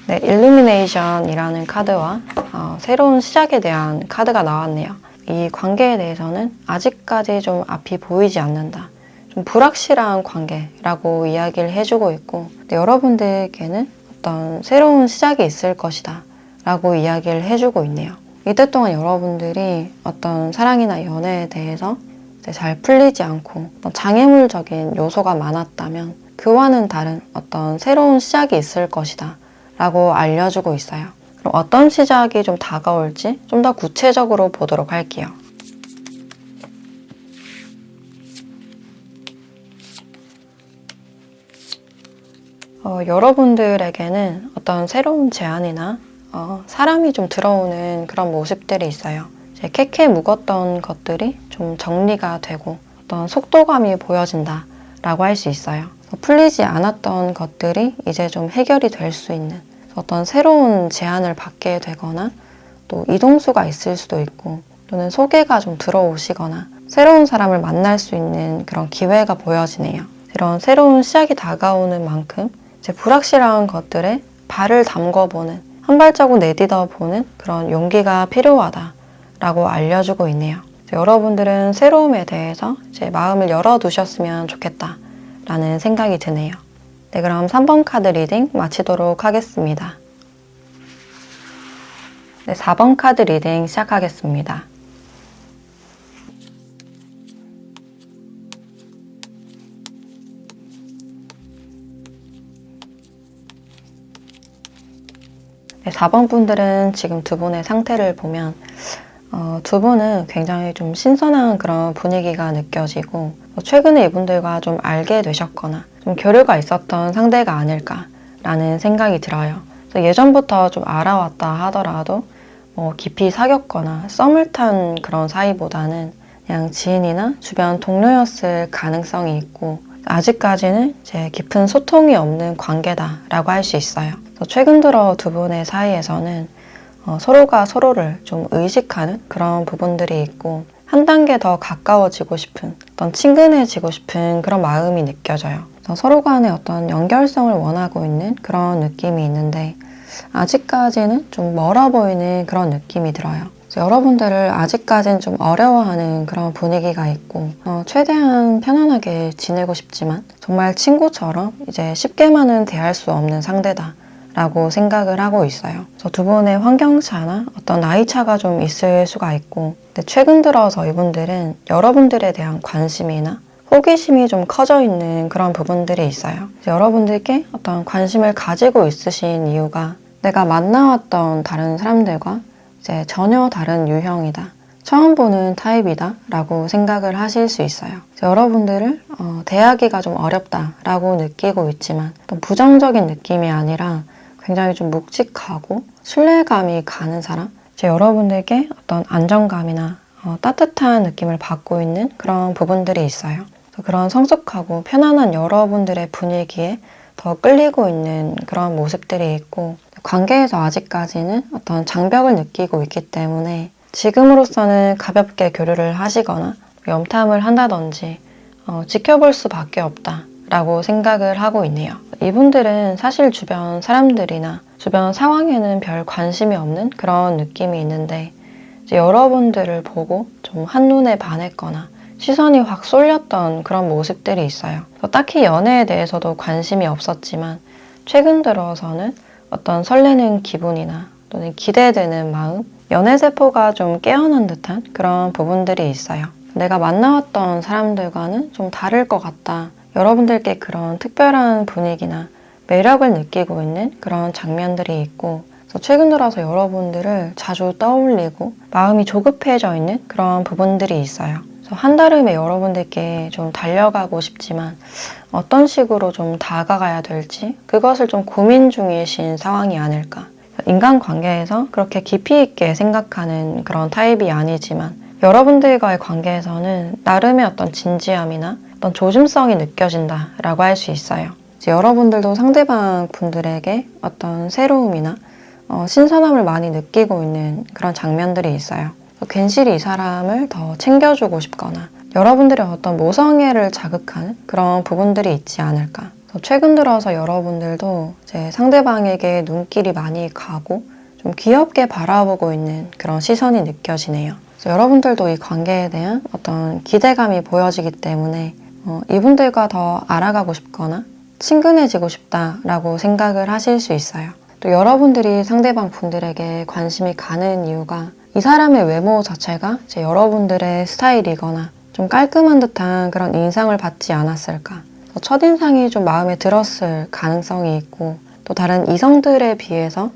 A: 네, 일루미네이션이라는 카드와 새로운 시작에 대한 카드가 나왔네요. 이 관계에 대해서는 아직까지 좀 앞이 보이지 않는다. 좀 불확실한 관계라고 이야기를 해주고 있고 여러분들께는 어떤 새로운 시작이 있을 것이다 라고 이야기를 해주고 있네요. 이때 동안 여러분들이 어떤 사랑이나 연애에 대해서 잘 풀리지 않고 어떤 장애물적인 요소가 많았다면 그와는 다른 어떤 새로운 시작이 있을 것이다 라고 알려주고 있어요. 그럼 어떤 시작이 좀 다가올지 좀 더 구체적으로 보도록 할게요. 여러분들에게는 어떤 새로운 제안이나 사람이 좀 들어오는 그런 모습들이 있어요. 이제 캐캐 묵었던 것들이 좀 정리가 되고 어떤 속도감이 보여진다 라고 할 수 있어요. 풀리지 않았던 것들이 이제 좀 해결이 될 수 있는 어떤 새로운 제안을 받게 되거나 또 이동수가 있을 수도 있고 또는 소개가 좀 들어오시거나 새로운 사람을 만날 수 있는 그런 기회가 보여지네요. 이런 새로운 시작이 다가오는 만큼 이제 불확실한 것들에 발을 담궈보는 한 발자국 내딛어보는 그런 용기가 필요하다라고 알려주고 있네요. 여러분들은 새로움에 대해서 이제 마음을 열어두셨으면 좋겠다라는 생각이 드네요. 네, 그럼 3번 카드 리딩 마치도록 하겠습니다. 네, 4번 카드 리딩 시작하겠습니다. 네, 4번 분들은 지금 두 분의 상태를 보면 두 분은 굉장히 좀 신선한 그런 분위기가 느껴지고 최근에 이분들과 좀 알게 되셨거나 좀 교류가 있었던 상대가 아닐까라는 생각이 들어요. 예전부터 좀 알아왔다 하더라도 깊이 사귀었거나 썸을 탄 그런 사이보다는 그냥 지인이나 주변 동료였을 가능성이 있고 아직까지는 이제 깊은 소통이 없는 관계다라고 할 수 있어요. 최근 들어 두 분의 사이에서는 서로가 서로를 좀 의식하는 그런 부분들이 있고 한 단계 더 가까워지고 싶은 어떤 친근해지고 싶은 그런 마음이 느껴져요. 그래서 서로 간의 어떤 연결성을 원하고 있는 그런 느낌이 있는데 아직까지는 좀 멀어 보이는 그런 느낌이 들어요. 그래서 여러분들을 아직까지는 좀 어려워하는 그런 분위기가 있고 최대한 편안하게 지내고 싶지만 정말 친구처럼 이제 쉽게만은 대할 수 없는 상대다 라고 생각을 하고 있어요. 그래서 두 분의 환경차나 어떤 나이 차가 좀 있을 수가 있고 근데 최근 들어서 이분들은 여러분들에 대한 관심이나 호기심이 좀 커져 있는 그런 부분들이 있어요. 여러분들께 어떤 관심을 가지고 있으신 이유가 내가 만나왔던 다른 사람들과 이제 전혀 다른 유형이다. 처음 보는 타입이다 라고 생각을 하실 수 있어요. 여러분들을 대하기가 좀 어렵다 라고 느끼고 있지만 또 부정적인 느낌이 아니라 굉장히 좀 묵직하고 신뢰감이 가는 사람 이제 여러분들께 어떤 안정감이나 따뜻한 느낌을 받고 있는 그런 부분들이 있어요. 그런 성숙하고 편안한 여러분들의 분위기에 더 끌리고 있는 그런 모습들이 있고 관계에서 아직까지는 어떤 장벽을 느끼고 있기 때문에 지금으로서는 가볍게 교류를 하시거나 염탐을 한다든지 지켜볼 수밖에 없다라고 생각을 하고 있네요. 이분들은 사실 주변 사람들이나 주변 상황에는 별 관심이 없는 그런 느낌이 있는데 이제 여러분들을 보고 좀 한눈에 반했거나 시선이 확 쏠렸던 그런 모습들이 있어요. 딱히 연애에 대해서도 관심이 없었지만 최근 들어서는 어떤 설레는 기분이나 또는 기대되는 마음, 연애세포가 좀 깨어난 듯한 그런 부분들이 있어요. 내가 만나왔던 사람들과는 좀 다를 것 같다. 여러분들께 그런 특별한 분위기나 매력을 느끼고 있는 그런 장면들이 있고 그래서 최근 들어서 여러분들을 자주 떠올리고 마음이 조급해져 있는 그런 부분들이 있어요. 한달음에 여러분들께 좀 달려가고 싶지만 어떤 식으로 좀 다가가야 될지 그것을 좀 고민 중이신 상황이 아닐까. 인간관계에서 그렇게 깊이 있게 생각하는 그런 타입이 아니지만 여러분들과의 관계에서는 나름의 어떤 진지함이나 어떤 조심성이 느껴진다라고 할 수 있어요. 이제 여러분들도 상대방 분들에게 어떤 새로움이나 신선함을 많이 느끼고 있는 그런 장면들이 있어요. 괜시리 이 사람을 더 챙겨주고 싶거나 여러분들의 어떤 모성애를 자극하는 그런 부분들이 있지 않을까. 최근 들어서 여러분들도 이제 상대방에게 눈길이 많이 가고 좀 귀엽게 바라보고 있는 그런 시선이 느껴지네요. 그래서 여러분들도 이 관계에 대한 어떤 기대감이 보여지기 때문에 이분들과 더 알아가고 싶거나 친근해지고 싶다라고 생각을 하실 수 있어요. 또 여러분들이 상대방 분들에게 관심이 가는 이유가 이 사람의 외모 자체가 이제 여러분들의 스타일이거나 좀 깔끔한 듯한 그런 인상을 받지 않았을까. 첫인상이 좀 마음에 들었을 가능성이 있고 또 다른 이성들에 비해서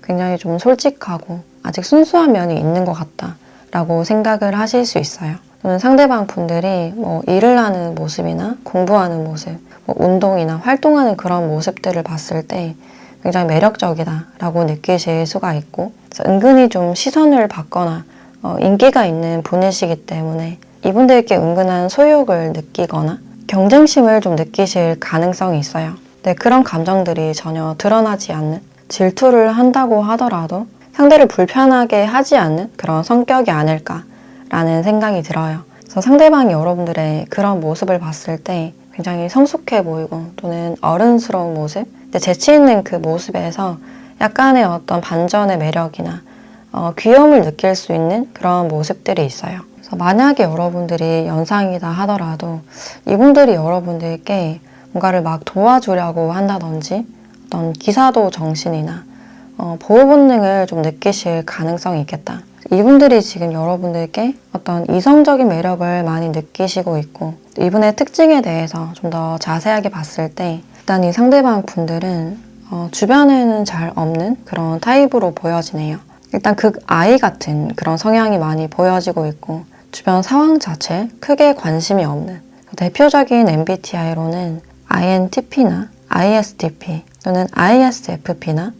A: 굉장히 좀 솔직하고 아직 순수한 면이 있는 것 같다라고 생각을 하실 수 있어요. 또는 상대방 분들이 뭐 일을 하는 모습이나 공부하는 모습, 뭐 운동이나 활동하는 그런 모습들을 봤을 때 굉장히 매력적이다라고 느끼실 수가 있고 그래서 은근히 좀 시선을 받거나 인기가 있는 분이시기 때문에 이분들께 은근한 소욕을 느끼거나 경쟁심을 좀 느끼실 가능성이 있어요. 네, 그런 감정들이 전혀 드러나지 않는 질투를 한다고 하더라도 상대를 불편하게 하지 않는 그런 성격이 아닐까라는 생각이 들어요. 그래서 상대방이 여러분들의 그런 모습을 봤을 때 굉장히 성숙해 보이고 또는 어른스러운 모습, 재치 있는 그 모습에서 약간의 어떤 반전의 매력이나 귀여움을 느낄 수 있는 그런 모습들이 있어요. 그래서 만약에 여러분들이 연상이다 하더라도 이분들이 여러분들께 뭔가를 막 도와주려고 한다든지 어떤 기사도 정신이나 보호 본능을 좀 느끼실 가능성이 있겠다. 이분들이 지금 여러분들께 어떤 이성적인 매력을 많이 느끼시고 있고 이분의 특징에 대해서 좀 더 자세하게 봤을 때 일단 이 상대방 분들은 주변에는 잘 없는 그런 타입으로 보여지네요. 일단 극아이 같은 그런 성향이 많이 보여지고 있고 주변 상황 자체에 크게 관심이 없는 대표적인 MBTI로는 INTP나 ISTP 또는 ISFP나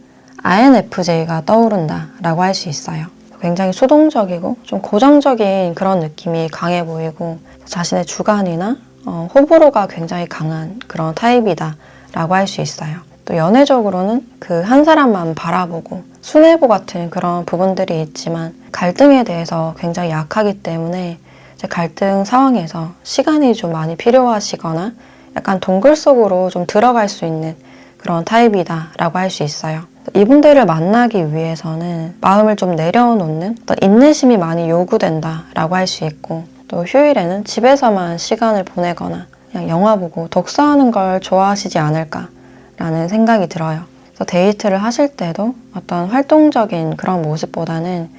A: INFJ가 떠오른다라고 할 수 있어요. 굉장히 수동적이고 좀 고정적인 그런 느낌이 강해 보이고 자신의 주관이나 호불호가 굉장히 강한 그런 타입이다라고 할 수 있어요. 또 연애적으로는 그 한 사람만 바라보고 순애보 같은 그런 부분들이 있지만 갈등에 대해서 굉장히 약하기 때문에 이제 갈등 상황에서 시간이 좀 많이 필요하시거나 약간 동굴 속으로 좀 들어갈 수 있는 그런 타입이다라고 할 수 있어요. 이분들을 만나기 위해서는 마음을 좀 내려놓는 어떤 인내심이 많이 요구된다라고 할 수 있고, 또 휴일에는 집에서만 시간을 보내거나 그냥 영화 보고 독서하는 걸 좋아하시지 않을까라는 생각이 들어요. 그래서 데이트를 하실 때도 어떤 활동적인 그런 모습보다는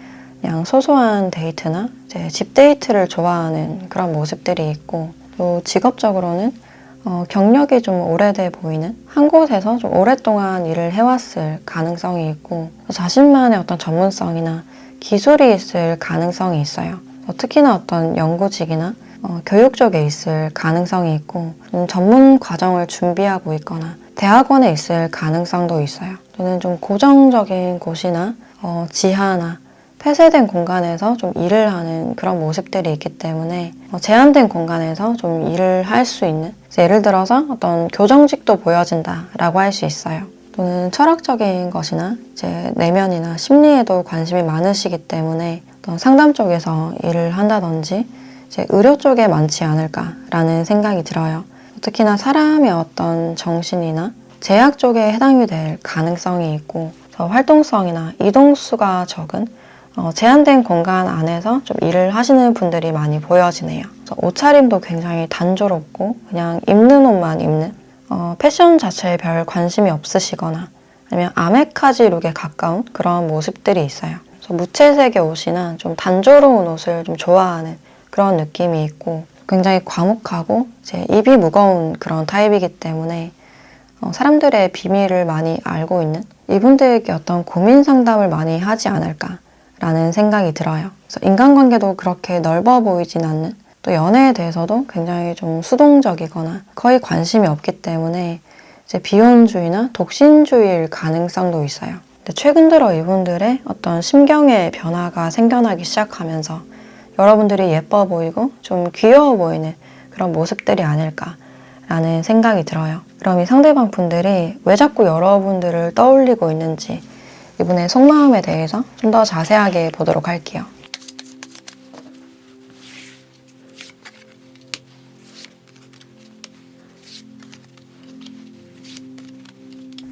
A: 그냥 소소한 데이트나 이제 집 데이트를 좋아하는 그런 모습들이 있고, 또 직업적으로는 경력이 좀 오래돼 보이는 한 곳에서 좀 오랫동안 일을 해왔을 가능성이 있고, 자신만의 어떤 전문성이나 기술이 있을 가능성이 있어요. 특히나 어떤 연구직이나 교육 쪽에 있을 가능성이 있고, 좀 전문 과정을 준비하고 있거나 대학원에 있을 가능성도 있어요. 또는 좀 고정적인 곳이나 지하나 폐쇄된 공간에서 좀 일을 하는 그런 모습들이 있기 때문에 제한된 공간에서 좀 일을 할 수 있는, 예를 들어서 어떤 교정직도 보여진다라고 할 수 있어요. 또는 철학적인 것이나 이제 내면이나 심리에도 관심이 많으시기 때문에 어떤 상담 쪽에서 일을 한다든지 이제 의료 쪽에 많지 않을까라는 생각이 들어요. 특히나 사람의 어떤 정신이나 제약 쪽에 해당이 될 가능성이 있고, 활동성이나 이동수가 적은 제한된 공간 안에서 좀 일을 하시는 분들이 많이 보여지네요. 옷차림도 굉장히 단조롭고 그냥 입는 옷만 입는, 패션 자체에 별 관심이 없으시거나 아니면 아메카지 룩에 가까운 그런 모습들이 있어요. 그래서 무채색의 옷이나 좀 단조로운 옷을 좀 좋아하는 그런 느낌이 있고, 굉장히 과묵하고 이제 입이 무거운 그런 타입이기 때문에 사람들의 비밀을 많이 알고 있는, 이분들에게 어떤 고민 상담을 많이 하지 않을까라는 생각이 들어요. 그래서 인간관계도 그렇게 넓어 보이진 않는, 또 연애에 대해서도 굉장히 좀 수동적이거나 거의 관심이 없기 때문에 이제 비혼주의나 독신주의일 가능성도 있어요. 근데 최근 들어 이분들의 어떤 심경의 변화가 생겨나기 시작하면서 여러분들이 예뻐 보이고 좀 귀여워 보이는 그런 모습들이 아닐까라는 생각이 들어요. 그럼 이 상대방 분들이 왜 자꾸 여러분들을 떠올리고 있는지, 이분의 속마음에 대해서 좀 더 자세하게 보도록 할게요.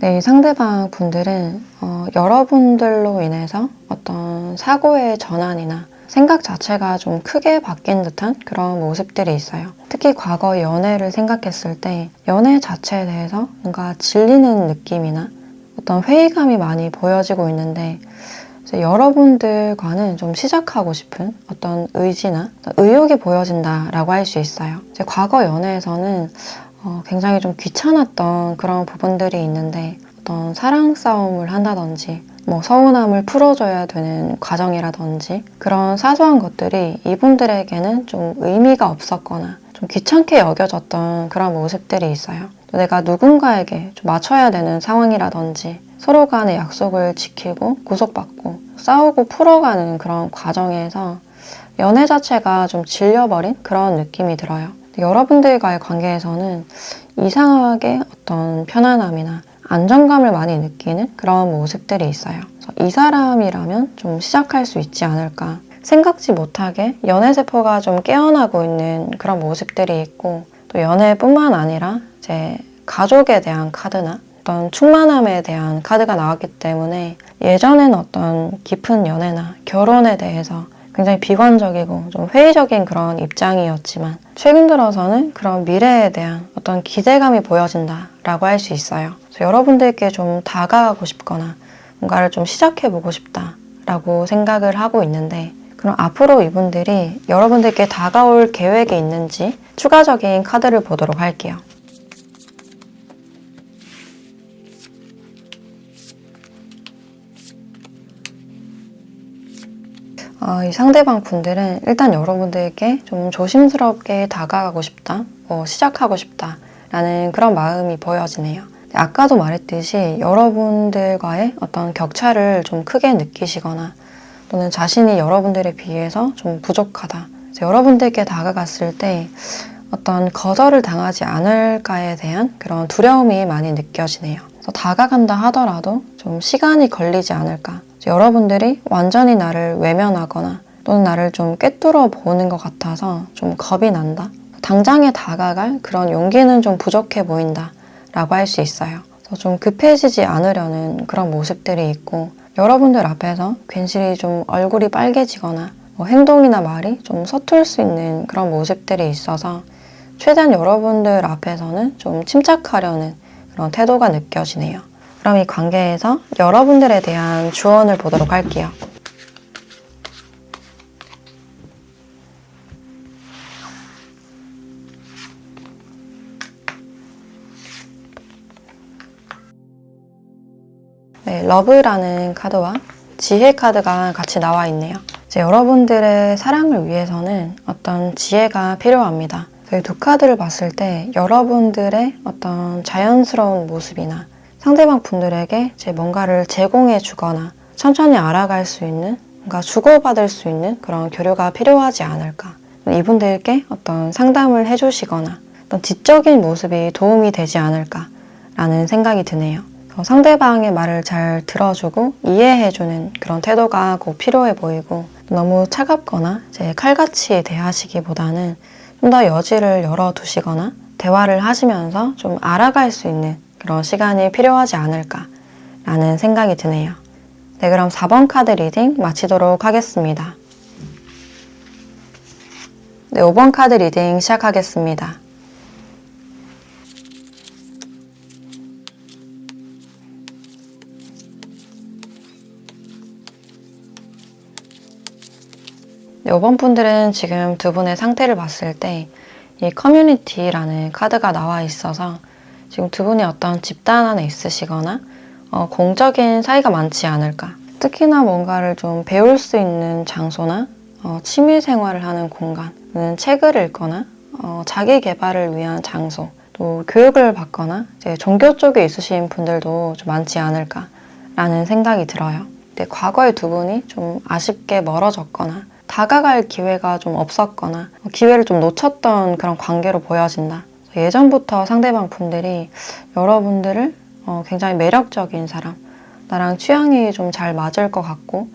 A: 네, 이 상대방 분들은 여러분들로 인해서 어떤 사고의 전환이나 생각 자체가 좀 크게 바뀐 듯한 그런 모습들이 있어요. 특히 과거 연애를 생각했을 때 연애 자체에 대해서 뭔가 질리는 느낌이나 어떤 회의감이 많이 보여지고 있는데, 여러분들과는 좀 시작하고 싶은 어떤 의지나 의욕이 보여진다라고 할 수 있어요. 이제 과거 연애에서는 굉장히 좀 귀찮았던 그런 부분들이 있는데, 어떤 사랑 싸움을 한다든지 뭐 서운함을 풀어줘야 되는 과정이라든지 그런 사소한 것들이 이분들에게는 좀 의미가 없었거나 좀 귀찮게 여겨졌던 그런 모습들이 있어요. 또 내가 누군가에게 좀 맞춰야 되는 상황이라든지 서로 간의 약속을 지키고 구속받고 싸우고 풀어가는 그런 과정에서 연애 자체가 좀 질려버린 그런 느낌이 들어요. 여러분들과의 관계에서는 이상하게 어떤 편안함이나 안정감을 많이 느끼는 그런 모습들이 있어요. 그래서 이 사람이라면 좀 시작할 수 있지 않을까. 생각지 못하게 연애세포가 좀 깨어나고 있는 그런 모습들이 있고, 또 연애뿐만 아니라 이제 가족에 대한 카드나 어떤 충만함에 대한 카드가 나왔기 때문에 예전엔 어떤 깊은 연애나 결혼에 대해서 굉장히 비관적이고 좀 회의적인 그런 입장이었지만 최근 들어서는 그런 미래에 대한 어떤 기대감이 보여진다라고 할 수 있어요. 그래서 여러분들께 좀 다가가고 싶거나 뭔가를 좀 시작해보고 싶다라고 생각을 하고 있는데, 그럼 앞으로 이분들이 여러분들께 다가올 계획이 있는지 추가적인 카드를 보도록 할게요. 이 상대방 분들은 일단 여러분들에게 좀 조심스럽게 다가가고 싶다, 시작하고 싶다라는 그런 마음이 보여지네요. 아까도 말했듯이 여러분들과의 어떤 격차를 좀 크게 느끼시거나 또는 자신이 여러분들에 비해서 좀 부족하다, 여러분들께 다가갔을 때 어떤 거절을 당하지 않을까에 대한 그런 두려움이 많이 느껴지네요. 그래서 다가간다 하더라도 좀 시간이 걸리지 않을까. 여러분들이 완전히 나를 외면하거나 또는 나를 좀 꿰뚫어 보는 것 같아서 좀 겁이 난다. 당장에 다가갈 그런 용기는 좀 부족해 보인다 라고 할 수 있어요. 그래서 좀 급해지지 않으려는 그런 모습들이 있고, 여러분들 앞에서 괜시리 좀 얼굴이 빨개지거나 행동이나 말이 좀 서툴 수 있는 그런 모습들이 있어서 최대한 여러분들 앞에서는 좀 침착하려는 그런 태도가 느껴지네요. 그럼 이 관계에서 여러분들에 대한 조언을 보도록 할게요. 네, 러브라는 카드와 지혜 카드가 같이 나와 있네요. 이제 여러분들의 사랑을 위해서는 어떤 지혜가 필요합니다. 이 두 카드를 봤을 때 여러분들의 어떤 자연스러운 모습이나 상대방 분들에게 이제 뭔가를 제공해 주거나 천천히 알아갈 수 있는, 뭔가 주고받을 수 있는 그런 교류가 필요하지 않을까. 이분들께 어떤 상담을 해주시거나 어떤 지적인 모습이 도움이 되지 않을까라는 생각이 드네요. 상대방의 말을 잘 들어주고 이해해주는 그런 태도가 꼭 필요해 보이고, 너무 차갑거나 이제 칼같이 대하시기보다는 좀 더 여지를 열어두시거나 대화를 하시면서 좀 알아갈 수 있는 그런 시간이 필요하지 않을까라는 생각이 드네요. 네, 그럼 4번 카드 리딩 마치도록 하겠습니다. 네, 5번 카드 리딩 시작하겠습니다. 네, 5번 분들은 지금 두 분의 상태를 봤을 때 이 커뮤니티라는 카드가 나와 있어서 지금 두 분이 어떤 집단 안에 있으시거나 공적인 사이가 많지 않을까. 특히나 뭔가를 좀 배울 수 있는 장소나 취미 생활을 하는 공간, 책을 읽거나 자기 개발을 위한 장소, 또 교육을 받거나 이제 종교 쪽에 있으신 분들도 좀 많지 않을까라는 생각이 들어요. 근데 과거에 두 분이 좀 아쉽게 멀어졌거나 다가갈 기회가 좀 없었거나 기회를 좀 놓쳤던 그런 관계로 보여진다. 예전부터 상대방 분들이 여러분들을 굉장히 매력적인 사람, 나랑 취향이 좀 잘 맞을 것 같고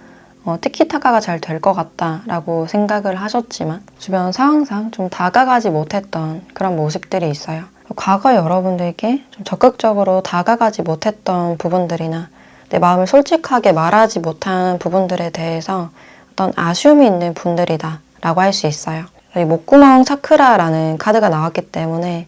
A: 티키타카가 잘 될 것 같다라고 생각을 하셨지만 주변 상황상 좀 다가가지 못했던 그런 모습들이 있어요. 과거 여러분들께 좀 적극적으로 다가가지 못했던 부분들이나 내 마음을 솔직하게 말하지 못한 부분들에 대해서 어떤 아쉬움이 있는 분들이다 라고 할 수 있어요. 이 목구멍 차크라라는 카드가 나왔기 때문에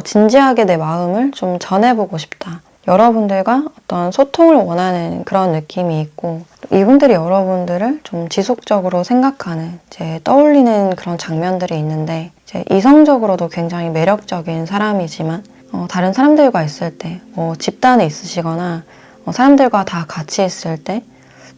A: 진지하게 내 마음을 좀 전해보고 싶다. 여러분들과 어떤 소통을 원하는 그런 느낌이 있고, 이분들이 여러분들을 좀 지속적으로 생각하는, 이제 떠올리는 그런 장면들이 있는데, 이제 이성적으로도 굉장히 매력적인 사람이지만 다른 사람들과 있을 때, 집단에 있으시거나 사람들과 다 같이 있을 때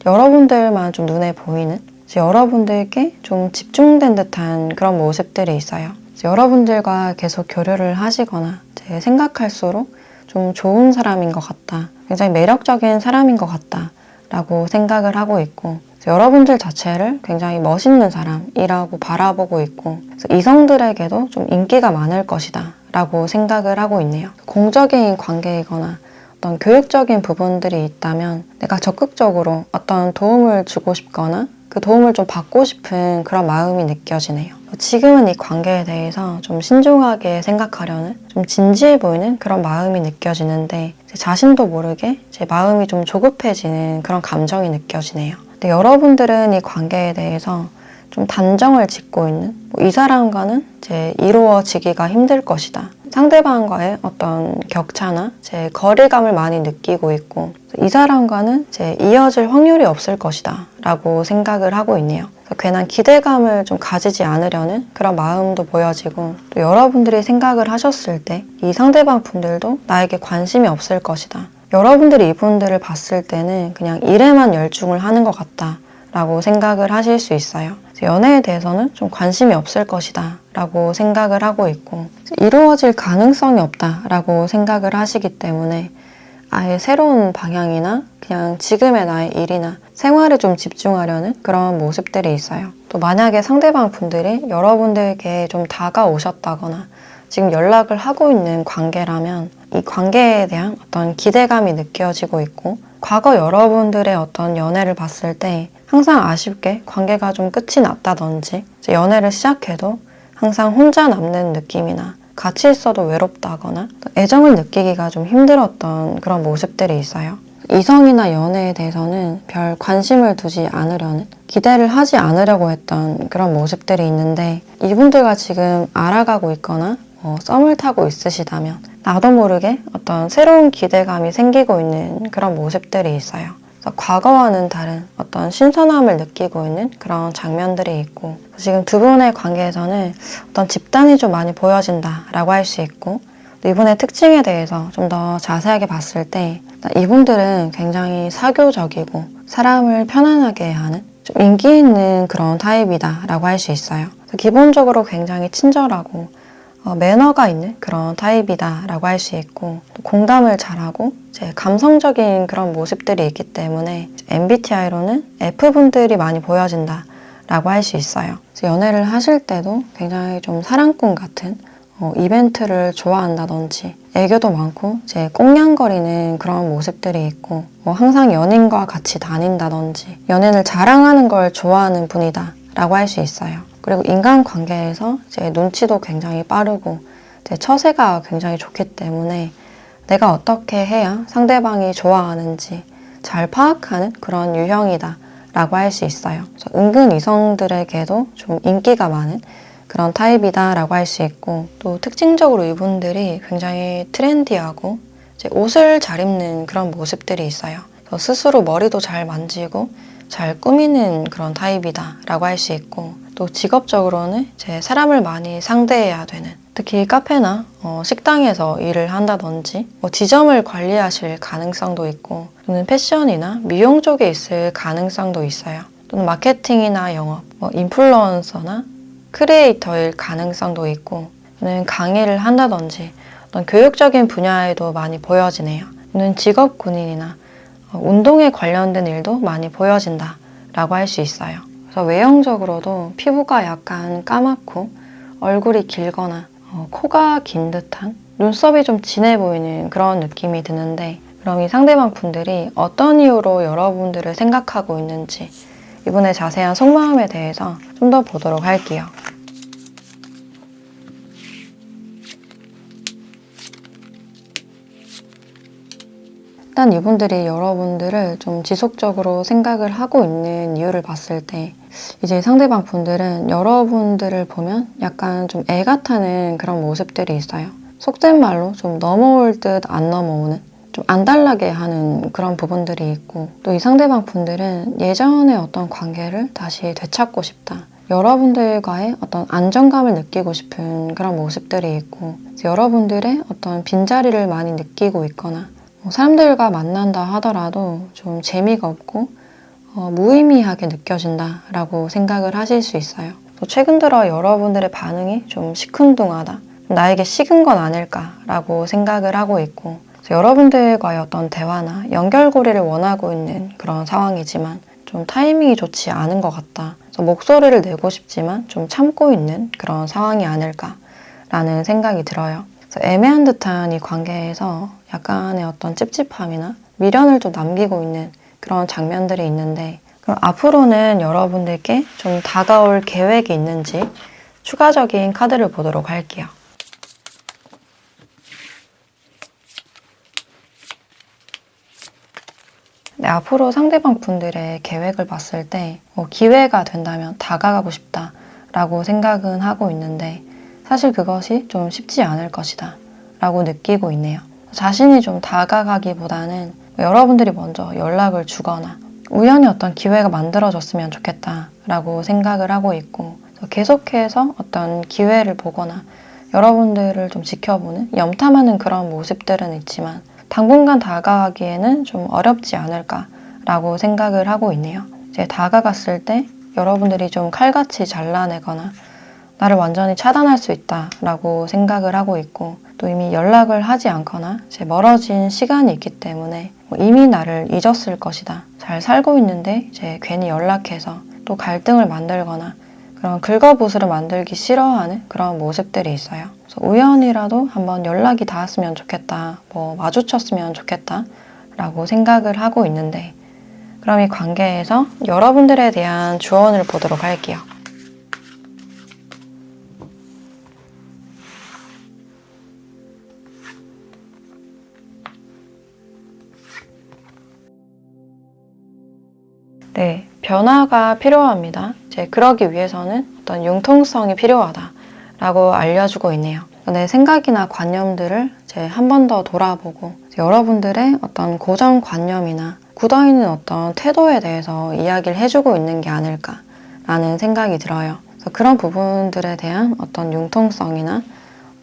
A: 여러분들만 좀 눈에 보이는, 여러분들께 좀 집중된 듯한 그런 모습들이 있어요. 여러분들과 계속 교류를 하시거나 생각할수록 좀 좋은 사람인 것 같다, 굉장히 매력적인 사람인 것 같다 라고 생각을 하고 있고, 여러분들 자체를 굉장히 멋있는 사람이라고 바라보고 있고, 이성들에게도 좀 인기가 많을 것이다 라고 생각을 하고 있네요. 공적인 관계이거나 어떤 교육적인 부분들이 있다면 내가 적극적으로 어떤 도움을 주고 싶거나 그 도움을 좀 받고 싶은 그런 마음이 느껴지네요. 지금은 이 관계에 대해서 좀 신중하게 생각하려는, 좀 진지해 보이는 그런 마음이 느껴지는데, 제 자신도 모르게 제 마음이 좀 조급해지는 그런 감정이 느껴지네요. 근데 여러분들은 이 관계에 대해서 좀 단정을 짓고 있는, 이 사람과는 이제 이루어지기가 힘들 것이다, 상대방과의 어떤 격차나 제 거리감을 많이 느끼고 있고, 이 사람과는 이제 이어질 확률이 없을 것이다 라고 생각을 하고 있네요. 괜한 기대감을 좀 가지지 않으려는 그런 마음도 보여지고, 또 여러분들이 생각을 하셨을 때 이 상대방 분들도 나에게 관심이 없을 것이다, 여러분들이 이분들을 봤을 때는 그냥 일에만 열중을 하는 것 같다 라고 생각을 하실 수 있어요. 연애에 대해서는 좀 관심이 없을 것이다 라고 생각을 하고 있고, 이루어질 가능성이 없다 라고 생각을 하시기 때문에 아예 새로운 방향이나 그냥 지금의 나의 일이나 생활에 좀 집중하려는 그런 모습들이 있어요. 또 만약에 상대방 분들이 여러분들께 좀 다가오셨다거나 지금 연락을 하고 있는 관계라면 이 관계에 대한 어떤 기대감이 느껴지고 있고, 과거 여러분들의 어떤 연애를 봤을 때 항상 아쉽게 관계가 좀 끝이 났다든지, 연애를 시작해도 항상 혼자 남는 느낌이나 같이 있어도 외롭다거나 애정을 느끼기가 좀 힘들었던 그런 모습들이 있어요. 이성이나 연애에 대해서는 별 관심을 두지 않으려는, 기대를 하지 않으려고 했던 그런 모습들이 있는데, 이분들과 지금 알아가고 있거나 썸을 타고 있으시다면 나도 모르게 어떤 새로운 기대감이 생기고 있는 그런 모습들이 있어요. 그래서 과거와는 다른 어떤 신선함을 느끼고 있는 그런 장면들이 있고, 지금 두 분의 관계에서는 어떤 집단이 좀 많이 보여진다라고 할 수 있고, 또 이분의 특징에 대해서 좀 더 자세하게 봤을 때 이분들은 굉장히 사교적이고 사람을 편안하게 하는 좀 인기 있는 그런 타입이다라고 할 수 있어요. 기본적으로 굉장히 친절하고 매너가 있는 그런 타입이다라고 할 수 있고, 또 공감을 잘하고 이제 감성적인 그런 모습들이 있기 때문에 MBTI로는 F분들이 많이 보여진다라고 할 수 있어요. 그래서 연애를 하실 때도 굉장히 좀 사랑꾼 같은 이벤트를 좋아한다든지 애교도 많고 이제 꽁냥거리는 그런 모습들이 있고, 항상 연인과 같이 다닌다든지 연예인을 자랑하는 걸 좋아하는 분이다 라고 할 수 있어요. 그리고 인간관계에서 이제 눈치도 굉장히 빠르고 이제 처세가 굉장히 좋기 때문에 내가 어떻게 해야 상대방이 좋아하는지 잘 파악하는 그런 유형이다 라고 할 수 있어요. 그래서 은근 이성들에게도 좀 인기가 많은 그런 타입이다 라고 할 수 있고, 또 특징적으로 이분들이 굉장히 트렌디하고 이제 옷을 잘 입는 그런 모습들이 있어요. 그래서 스스로 머리도 잘 만지고 잘 꾸미는 그런 타입이다 라고 할 수 있고, 또 직업적으로는 이제 사람을 많이 상대해야 되는, 특히 카페나 식당에서 일을 한다든지 지점을 관리하실 가능성도 있고, 또는 패션이나 미용 쪽에 있을 가능성도 있어요. 또는 마케팅이나 영업, 인플루언서나 크리에이터일 가능성도 있고, 또는 강의를 한다든지 어떤 교육적인 분야에도 많이 보여지네요. 또는 직업 군인이나 운동에 관련된 일도 많이 보여진다 라고 할 수 있어요. 그래서 외형적으로도 피부가 약간 까맣고 얼굴이 길거나 코가 긴 듯한, 눈썹이 좀 진해 보이는 그런 느낌이 드는데, 그럼 이 상대방 분들이 어떤 이유로 여러분들을 생각하고 있는지 이분의 자세한 속마음에 대해서 좀 더 보도록 할게요. 일단 이분들이 여러분들을 좀 지속적으로 생각을 하고 있는 이유를 봤을 때, 이제 상대방 분들은 여러분들을 보면 약간 좀 애 같다는 그런 모습들이 있어요. 속된 말로 좀 넘어올 듯 안 넘어오는, 좀 안달나게 하는 그런 부분들이 있고, 또 이 상대방 분들은 예전의 어떤 관계를 다시 되찾고 싶다, 여러분들과의 어떤 안정감을 느끼고 싶은 그런 모습들이 있고, 여러분들의 어떤 빈자리를 많이 느끼고 있거나, 사람들과 만난다 하더라도 좀 재미가 없고 무의미하게 느껴진다라고 생각을 하실 수 있어요. 또 최근 들어 여러분들의 반응이 좀 시큰둥하다, 나에게 식은 건 아닐까라고 생각을 하고 있고, 여러분들과의 어떤 대화나 연결고리를 원하고 있는 그런 상황이지만 좀 타이밍이 좋지 않은 것 같다, 그래서 목소리를 내고 싶지만 좀 참고 있는 그런 상황이 아닐까라는 생각이 들어요. 그래서 애매한 듯한 이 관계에서 약간의 어떤 찝찝함이나 미련을 좀 남기고 있는 그런 장면들이 있는데, 그럼 앞으로는 여러분들께 좀 다가올 계획이 있는지 추가적인 카드를 보도록 할게요. 네, 앞으로 상대방 분들의 계획을 봤을 때 기회가 된다면 다가가고 싶다라고 생각은 하고 있는데, 사실 그것이 좀 쉽지 않을 것이다 라고 느끼고 있네요. 자신이 좀 다가가기보다는 여러분들이 먼저 연락을 주거나 우연히 어떤 기회가 만들어졌으면 좋겠다 라고 생각을 하고 있고, 계속해서 어떤 기회를 보거나 여러분들을 좀 지켜보는, 염탐하는 그런 모습들은 있지만 당분간 다가가기에는 좀 어렵지 않을까 라고 생각을 하고 있네요. 이제 다가갔을 때 여러분들이 좀 칼같이 잘라내거나 나를 완전히 차단할 수 있다라고 생각을 하고 있고, 또 이미 연락을 하지 않거나 이제 멀어진 시간이 있기 때문에 이미 나를 잊었을 것이다, 잘 살고 있는데 이제 괜히 연락해서 또 갈등을 만들거나 그런 긁어부스를 만들기 싫어하는 그런 모습들이 있어요. 그래서 우연이라도 한번 연락이 닿았으면 좋겠다, 뭐 마주쳤으면 좋겠다 라고 생각을 하고 있는데, 그럼 이 관계에서 여러분들에 대한 조언을 보도록 할게요. 네, 변화가 필요합니다. 이제 그러기 위해서는 어떤 융통성이 필요하다라고 알려주고 있네요. 내 생각이나 관념들을 이제 한 번 더 돌아보고 여러분들의 어떤 고정관념이나 굳어있는 어떤 태도에 대해서 이야기를 해주고 있는 게 아닐까라는 생각이 들어요. 그래서 그런 부분들에 대한 어떤 융통성이나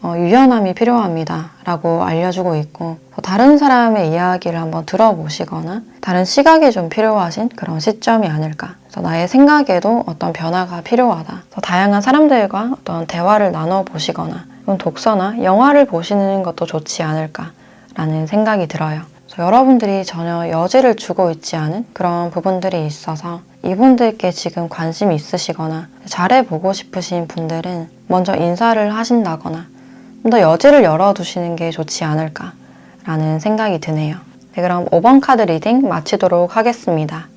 A: 유연함이 필요합니다 라고 알려주고 있고, 다른 사람의 이야기를 한번 들어보시거나 다른 시각이 좀 필요하신 그런 시점이 아닐까. 그래서 나의 생각에도 어떤 변화가 필요하다. 다양한 사람들과 어떤 대화를 나눠보시거나 독서나 영화를 보시는 것도 좋지 않을까라는 생각이 들어요. 그래서 여러분들이 전혀 여지를 주고 있지 않은 그런 부분들이 있어서 이분들께 지금 관심이 있으시거나 잘해보고 싶으신 분들은 먼저 인사를 하신다거나 좀 더 여지를 열어두시는 게 좋지 않을까라는 생각이 드네요. 네, 그럼 5번 카드 리딩 마치도록 하겠습니다.